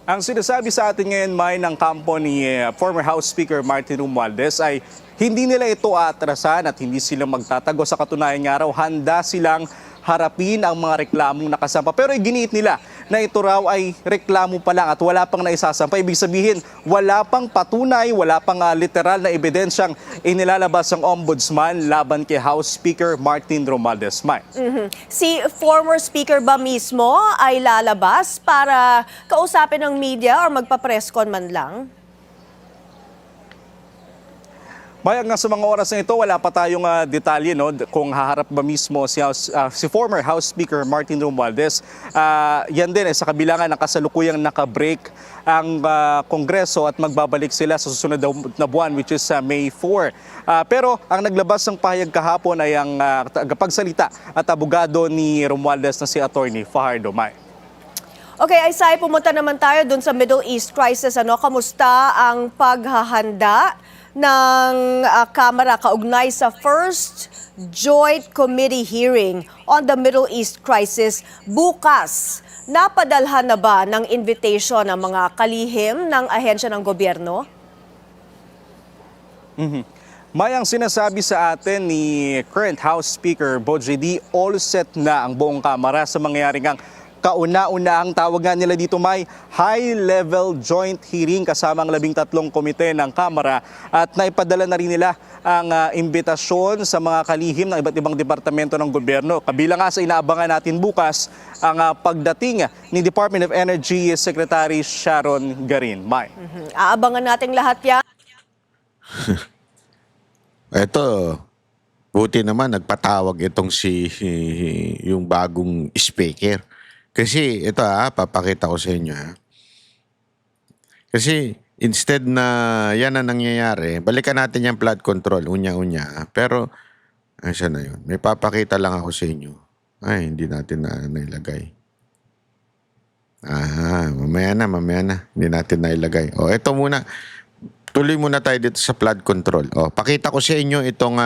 Ang sinasabi sa atin ngayon, May, ng kampo ni former House Speaker Martin Romualdez ay hindi nila ito atrasan at hindi sila magtatago. Sa katunayan nga raw, handa silang harapin ang mga reklamong nakasampa. Pero iginiit nila na ito raw ay reklamo pa lang at wala pang naisasampa. Ibig sabihin, wala pang patunay, wala pang literal na ebidensyang inilalabas ang Ombudsman laban kay House Speaker Martin Romualdez. May. Si former Speaker ba mismo ay lalabas para kausapin ng media or magpa-presscon man lang? Bayag nga sa mga oras na ito, wala pa tayong detalye kung haharap ba mismo si former House Speaker Martin Romualdez. Yan din sa kabila nga nakasalukuyang nakabreak ang Kongreso at magbabalik sila sa susunod na buwan which is May 4. Pero ang naglabas ng pahayag kahapon ay ang tagapagsalita at abogado ni Romualdez na si Attorney Fajardo. May. Okay, Isay, pumunta naman tayo dun sa Middle East crisis. Kamusta ang paghahanda ng Kamara kaugnay sa first Joint Committee hearing on the Middle East crisis bukas? Napadalhan na ba ng invitation ng mga kalihim ng ahensya ng gobyerno? May ang sinasabi sa atin ni current House Speaker Bogie D, all set na ang buong Kamara sa mangyayaring ang Kauna-una ang tawag nga nila dito may high-level joint hearing kasama ang 13 komite ng Kamara at naipadala na rin nila ang imbitasyon sa mga kalihim ng iba't ibang departamento ng gobyerno. Kabilang nga sa inaabangan natin bukas ang pagdating ni Department of Energy Secretary Sharon Garin. May. Aabangan nating lahat yan. Ito, buti naman nagpatawag itong yung bagong speaker. Kasi ito papakita ko sa inyo Kasi instead na yan ang nangyayari, balikan natin yung flood control, unya-unya. Pero, siya na yun. May papakita lang ako sa inyo. Ay, hindi natin nailagay. Mamaya na. Hindi natin nailagay. Ito muna. Tuloy muna tayo dito sa flood control. Pakita ko sa inyo itong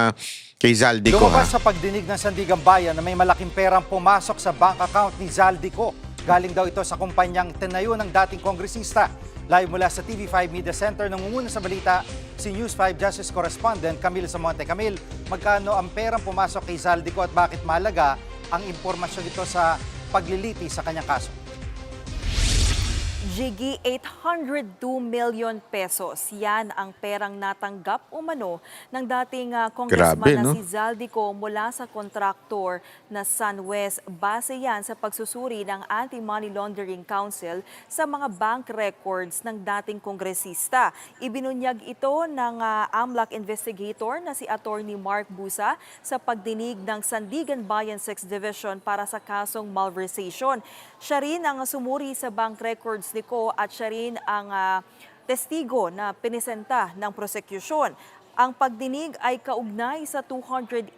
kay Zaldico. Lumabas sa pagdinig ng Sandigan Bayan na may malaking perang pumasok sa bank account ni Zaldico. Galing daw ito sa kumpanyang tinayo ng dating kongresista. Live mula sa TV5 Media Center, nangunguna sa balita si News 5 Justice Correspondent Camille Samonte. Camille, magkano ang perang pumasok kay Zaldico at bakit mahalaga ang impormasyon ito sa pagliliti sa kanyang kaso? Jiggy, 802 million pesos. Yan ang perang natanggap umano ng dating congressman na si Zaldico mula sa kontraktor na SunWest. Base yan sa pagsusuri ng Anti-Money Laundering Council sa mga bank records ng dating kongresista. Ibinunyag ito ng AMLAC investigator na si Attorney Mark Busa sa pagdinig ng Sandigan Bayan 6th Division para sa kasong malversation. Siya rin ang sumuri sa bank records ni Ko at siya rin ang testigo na pinisenta ng prosecution. Ang pagdinig ay kaugnay sa 289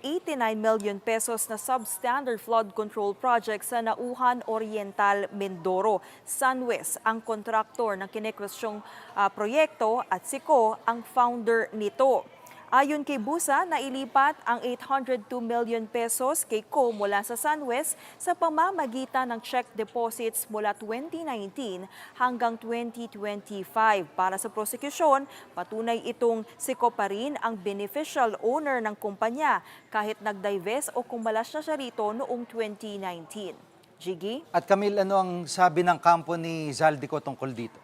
million pesos na substandard flood control project sa Nauhan Oriental, Mindoro. SunWest ang kontraktor ng kinikwestyong proyekto at si Ko ang founder nito. Ayon kay Busa, nailipat ang 802 million pesos kay Ko mula sa SunWest sa pamamagitan ng check deposits mula 2019 hanggang 2025. Para sa prosekusyon, patunay itong si Ko pa rin ang beneficial owner ng kumpanya kahit nag-divest o kumalas na siya rito noong 2019. Jiggy? At Camille, ano ang sabi ng kampo ni Zaldico tungkol dito?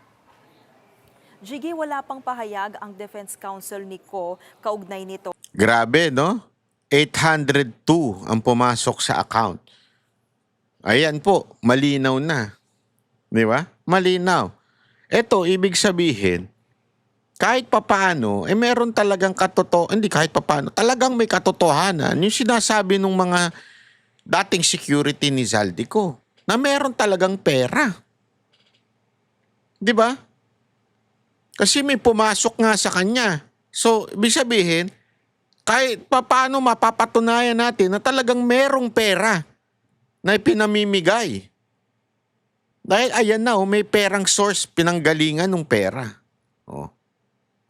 Jiggy, wala pang pahayag ang Defense Counsel ni Ko kaugnay nito. Grabe, no? 802 ang pumasok sa account. Ayan po, malinaw na. Di ba? Malinaw. Ito, ibig sabihin, kahit papaano, meron talagang hindi kahit papaano, talagang may katotohanan. Yung sinasabi ng mga dating security ni Zaldico, na meron talagang pera. Di ba? Kasi may pumasok nga sa kanya. So, ibig sabihin, kahit paano mapapatunayan natin na talagang merong pera na ipinamimigay. Dahil ayan na, may perang source, pinanggalingan ng pera.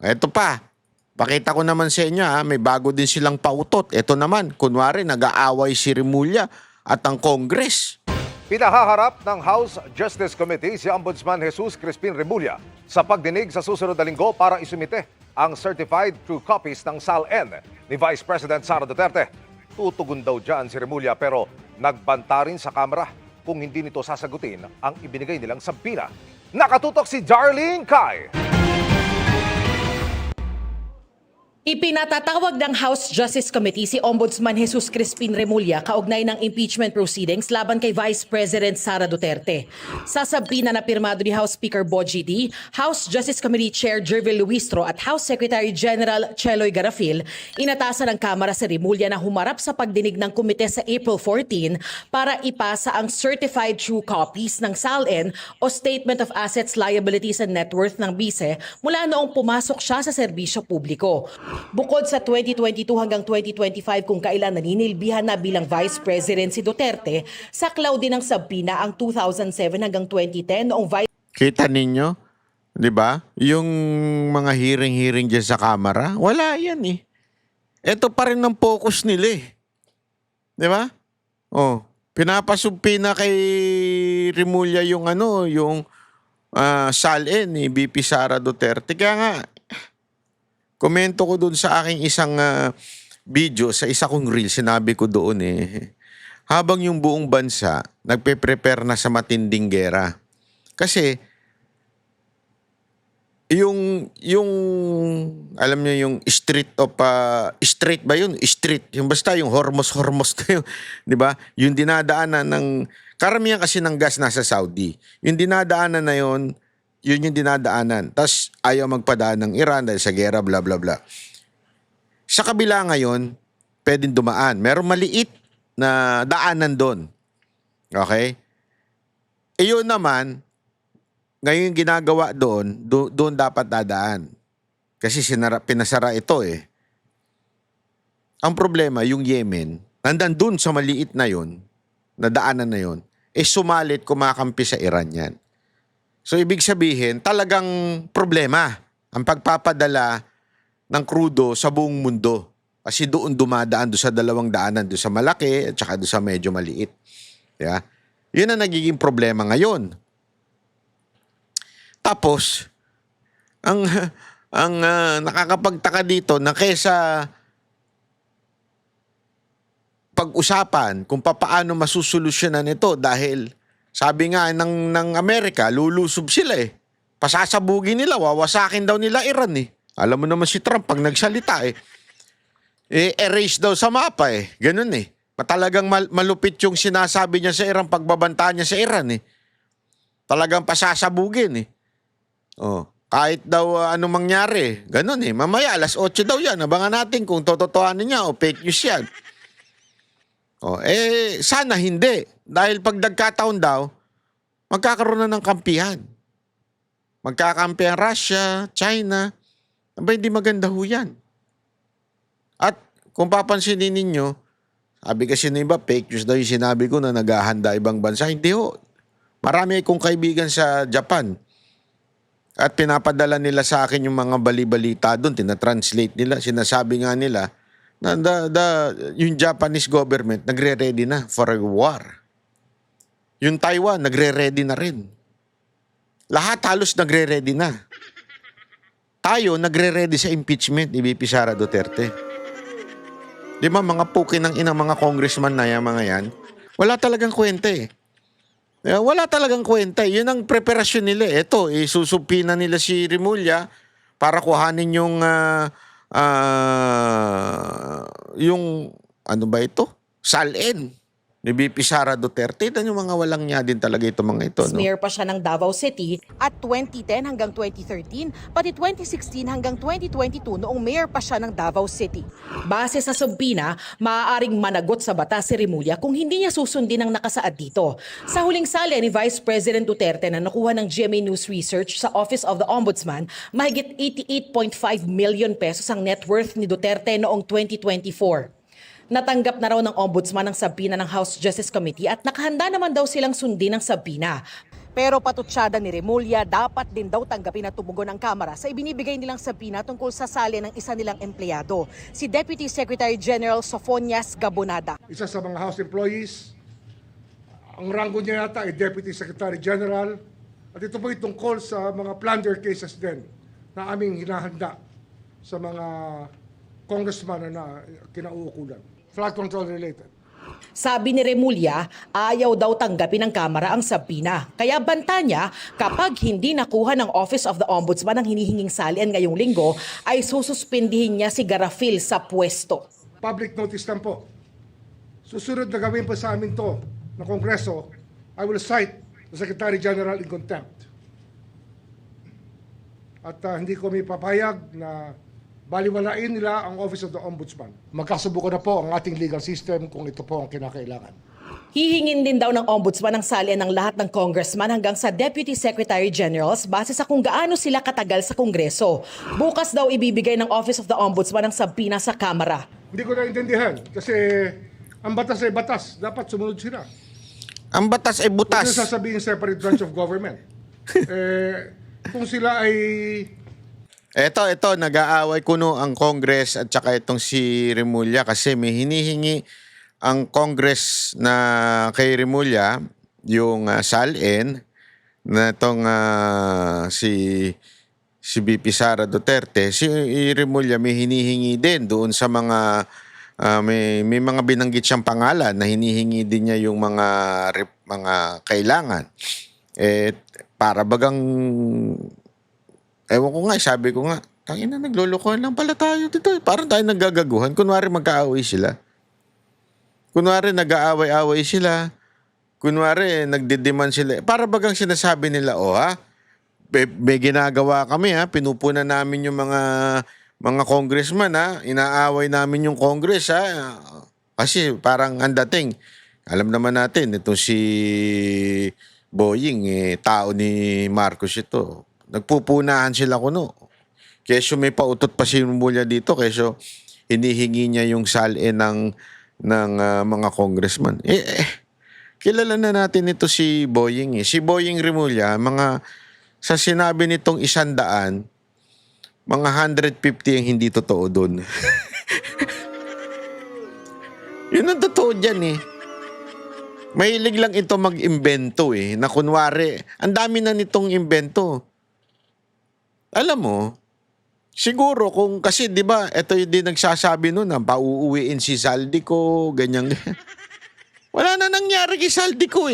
Ito pa, pakita ko naman sa inyo, may bago din silang pautot. Ito naman, kunwari, nag-aaway si Remulla at ang Congress. Pinahaharap ng House Justice Committee si Ombudsman Jesus Crispin Remulla sa pagdinig sa susunod na linggo para isumite ang certified true copies ng SALN ni Vice President Sara Duterte. Tutugon daw dyan si Remulla pero nagbanta rin sa Kamara kung hindi nito sasagutin ang ibinigay nilang sabina. Nakatutok si Darlene Kai. Ipinatatawag ng House Justice Committee si Ombudsman Jesus Crispin Remulla kaugnay ng impeachment proceedings laban kay Vice President Sara Duterte. Sa sabina na pirmado ni House Speaker Bogie D, House Justice Committee Chair Jervil Luistro at House Secretary General Cheloy Garafil, inatasan ng Kamara si Remulla na humarap sa pagdinig ng komite sa April 14 para ipasa ang certified true copies ng SALN o Statement of Assets, Liabilities and Net Worth ng BISE mula noong pumasok siya sa serbisyo publiko. Bukod sa 2022 hanggang 2025 kung kailan naninilbihan na bilang Vice President si Duterte, saklaw din ng sabina ang 2007 hanggang 2010 noong Vice... Kita ninyo, di ba? Yung mga hearing dyan sa Kamara, wala yan eh. Ito pa rin ang focus nila eh. Di ba? Pinapasumpi na kay Remulla yung SALN ni BP Sara Duterte. Kaya nga, komento ko doon sa aking isang video, sa isa kong reel, sinabi ko doon habang yung buong bansa nagpe-prepare na sa matinding gera. Kasi yung alam niyo yung street ba yun? Street, yung basta yung Hormuz na yun, 'di ba? Yung dinadaanan ng karamihan kasi ng gas nasa Saudi. Yung dinadaanan na yun yung dinadaanan. Tapos ayaw magpadaan ng Iran dahil sa gera, bla bla bla. Sa kabila ngayon, pwedeng dumaan. Merong maliit na daanan doon. Okay? Iyon naman, ngayon yung ginagawa doon dapat dadaan. Kasi pinasara ito eh. Ang problema, yung Yemen, nandan doon sa maliit na yon, na daanan na yon, sumalit kumakampi sa Iran yan. So ibig sabihin, talagang problema ang pagpapadala ng krudo sa buong mundo. Kasi doon dumadaan doon sa dalawang daanan, doon sa malaki at saka doon sa medyo maliit. Yeah? Yun ang nagiging problema ngayon. Tapos, ang nakakapagtaka dito na kesa pag-usapan kung paano masusolusyonan ito dahil sabi nga ng Amerika, lulusob sila eh. Pasasabugin nila, wawasakin daw nila Iran eh. Alam mo naman si Trump pag nagsalita erase daw sa mapa eh. Ganun eh. Talagang malupit yung sinasabi niya sa Iran, pagbabanta niya sa Iran eh. Talagang pasasabugin eh. Oh, kahit daw anong mangyari, ganun eh. Mamaya alas 8 daw yan. Abangan natin kung tototohanin niya o fake news yan. Oh, sana hindi. Dahil pag nagkataon daw, magkakaroon na ng kampihan. Magkakampihan Russia, China. Aba, hindi maganda ho yan. At kung papansinin ninyo, sabi kasi na iba, fake news daw yung sinabi ko na naghahanda ibang bansa. Hindi ho. Marami akong kaibigan sa Japan. At pinapadala nila sa akin yung mga bali-balita doon, tinatranslate nila, sinasabi nga nila na yung Japanese government nagre-ready na for a war. Yung Taiwan nagre-ready na rin. Lahat halos nagre-ready na. Tayo nagre-ready sa impeachment ni VP Sara Duterte. Di ba mga puki ng inang mga congressman na yan, mga yan, wala talagang kwenta eh. Wala talagang kwenta. Yun ang preparasyon nila. Ito, isusupina nila si Remulla para kuhanin yung ano ba ito? Salin ni VP Sara Duterte. Dan yung mga walang niya din talaga ito mga ito. No? Mayor pa siya ng Davao City at 2010 hanggang 2013, pati 2016 hanggang 2022 noong mayor pa siya ng Davao City. Base sa subpina, maaaring managot sa batas si Remulla kung hindi niya susundin ang nakasaad dito. Sa huling sali ni Vice President Duterte na nakuha ng GMA News Research sa Office of the Ombudsman, mahigit 88.5 million pesos ang net worth ni Duterte noong 2024. Natanggap na raw ng ombudsman ang sabina ng House Justice Committee at nakahanda naman daw silang sundin ang sabina. Pero patutsada ni Remulla, dapat din daw tanggapin at tumugon ang Kamara sa ibinibigay nilang sabina tungkol sa sali ng isa nilang empleyado, si Deputy Secretary General Sofonias Gabonada. Isa sa mga House employees, ang ranggo niya yata ay Deputy Secretary General at ito po tungkol sa mga plunder cases din na aming hinahanda sa mga congressman na kinauukulan. Flood control related. Sabi ni Remulla, ayaw daw tanggapin ng Kamara ang sabina. Kaya banta niya, kapag hindi nakuha ng Office of the Ombudsman ang hinihinging salian ngayong linggo, ay sususpindihin niya si Garafil sa pwesto. Public notice lang po. Susunod na gawin pa sa amin to ng Kongreso, I will cite the Secretary General in contempt. At hindi ko may papayag na baliwalain nila ang Office of the Ombudsman. Magkasubukan na po ang ating legal system kung ito po ang kinakailangan. Hihingin din daw ng Ombudsman ang salian ng lahat ng congressman hanggang sa Deputy Secretary Generals base sa kung gaano sila katagal sa Kongreso. Bukas daw ibibigay ng Office of the Ombudsman ang sabina sa Kamara. Hindi ko naintindihan kasi ang batas ay batas. Dapat sumunod sila. Ang batas ay butas. Huwag sasabihin separate branch of government. Kung sila ay... Ito, nag-aaway kuno ang Congress at saka itong si Remulla kasi may hinihingi ang Congress na kay Remulla, yung SALN, na itong si VP Sara Duterte. Si Remulla may hinihingi din doon sa mga may mga binanggit siyang pangalan na hinihingi din niya yung mga kailangan. Para bagang, ewan ko nga, sabi ko nga, tangina, naglolokohan lang pala tayo dito. Parang tayo naggagaguhan. Kunwari mag-aaway sila. Kunwari nag-aaway-aaway sila. Kunwari nagdidiman sila. Para bagang sinasabi nila, may ginagawa kami pinupunan namin yung mga congressman inaaway namin yung Congress kasi parang ang dating, alam naman natin itong si Boying tao ni Marcos ito, nagpupunahan sila kuno, keso may pautot pa si Remulla dito, keso hinihingi niya yung salin ng mga congressman. Kilala na natin ito si Boying si Boying Remulla, sa sinabi nitong 100, mga 150 ang hindi totoo doon. Yun ang totoo dyan Mahilig lang ito mag-imbento na kunwari, ang dami na nitong imbento. Alam mo, siguro kung kasi di ba, ito yung din nagsasabi nun na pauuwiin si Zaldico, ganyan. Wala na nangyari kay Zaldico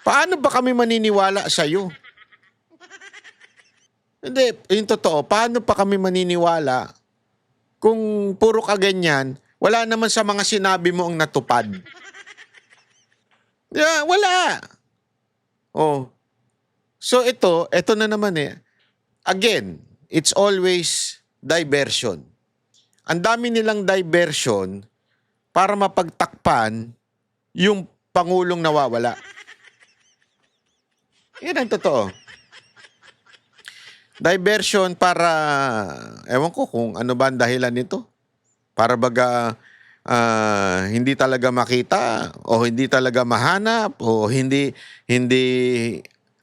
Paano ba kami maniniwala sa'yo? Hindi, yung totoo, paano pa kami maniniwala kung puro ka ganyan, wala naman sa mga sinabi mo ang natupad? Wala. So ito na naman Again, it's always diversion. Ang dami nilang diversion para mapagtakpan yung Pangulong nawawala. Yan ang totoo. Diversion para, ewan ko kung ano ba ang dahilan nito. Para baga hindi talaga makita o hindi talaga mahanap o hindi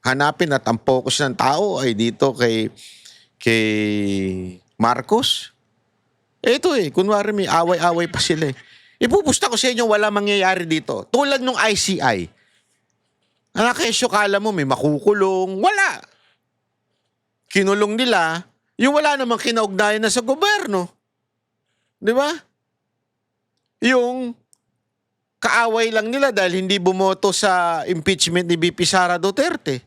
hanapin at ang focus ng tao ay dito kay Marcos. Ito kunwari may away-away pa sila Ipupusta ko sa inyo wala mangyayari dito. Tulad nung ICI. Kesyo kala mo may makukulong. Wala. Kinulong nila, yung wala namang kinaugnayan na sa gobyerno. Di ba? Yung kaaway lang nila dahil hindi bumoto sa impeachment ni VP Sara Duterte.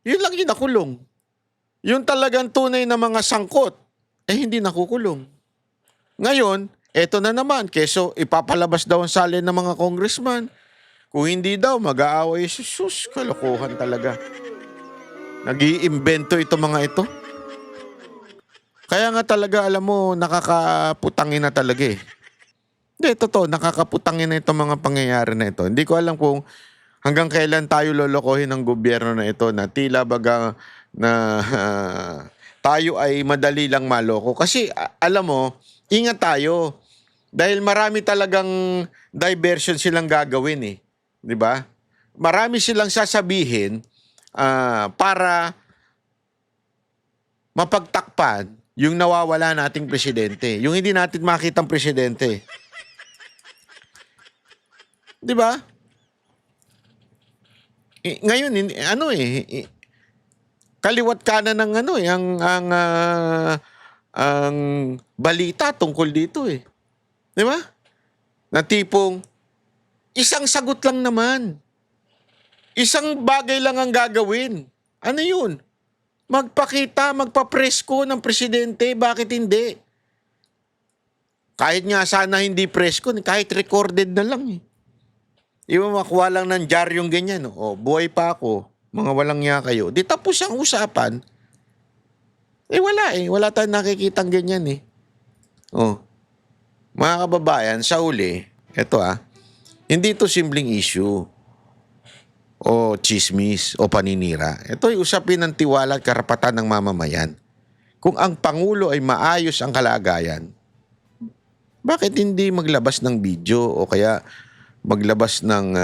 Yun lang yung nakulong. Yung talagang tunay na mga sangkot, hindi nakukulong. Ngayon, eto na naman, keso ipapalabas daw ang salin ng mga congressman. Kung hindi daw, mag-aaway. Sus, kalokohan talaga. Nag-iimbento ito mga ito. Kaya nga talaga, alam mo, nakakaputangin na talaga Hindi, totoo, nakakaputangin na itong mga pangyayari na ito. Hindi ko alam kung hanggang kailan tayo lolokohin ng gobyerno na ito na tila baga na tayo ay madali lang maloko. Kasi alam mo, ingat tayo. Dahil marami talagang diversion silang gagawin Di ba? Marami silang sasabihin para mapagtakpan yung nawawala nating presidente. Yung hindi natin makitang presidente. Di ba? Ngayon, kaliwat kanan ng ang balita tungkol dito Di ba? Na tipong, isang sagot lang naman. Isang bagay lang ang gagawin. Ano yun? Magpakita, magpapresko ng presidente. Bakit hindi? Kahit nga sana hindi presko, kahit recorded na lang Iba makuha lang ng jaryong ganyan. Buhay pa ako. Mga walang niya kayo. Di tapos ang usapan. Wala Wala tayong nakikitang ganyan Mga kababayan, sa uli, eto hindi ito simpleng issue o chismis o paninira. Ito ay usapin ng tiwala at karapatan ng mamamayan. Kung ang Pangulo ay maayos ang kalagayan, bakit hindi maglabas ng video o kaya maglabas ng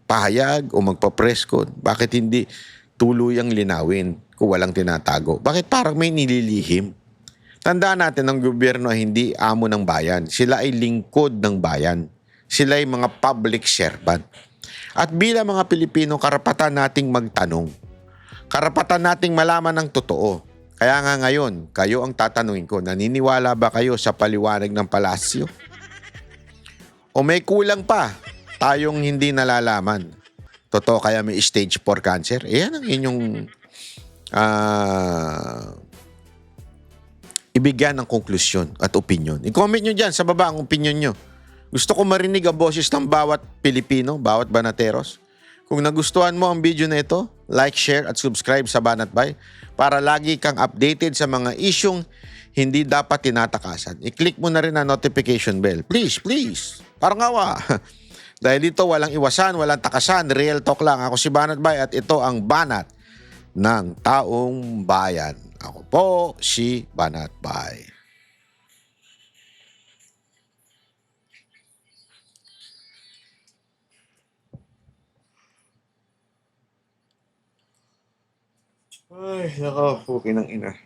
pahayag o magpa-presscon? Bakit hindi tuluyang linawin kung walang tinatago? Bakit parang may nililihim? Tandaan natin, ang gobyerno ay hindi amo ng bayan. Sila ay lingkod ng bayan. Sila ay mga public servant. At bilang mga Pilipino, karapatan nating magtanong. Karapatan nating malaman ang totoo. Kaya nga ngayon, kayo ang tatanungin ko, naniniwala ba kayo sa paliwanag ng palasyo? O may kulang pa tayong hindi nalalaman? Totoo kaya may stage 4 cancer? Yan ang inyong ibigyan ng konklusyon at opinion. I-comment nyo dyan sa baba ang opinion nyo. Gusto ko marinig ang boses ng bawat Pilipino, bawat Banateros. Kung nagustuhan mo ang video na ito, like, share at subscribe sa Banat Bay para lagi kang updated sa mga isyong hindi dapat tinatakasan. I-click mo na rin ang notification bell. Please, please. Parang awa. Dahil dito walang iwasan, walang takasan. Real talk lang. Ako si Banat Bay at ito ang Banat ng Taong Bayan. Ako po si Banat Bay. Ay, nako, puki ng ina.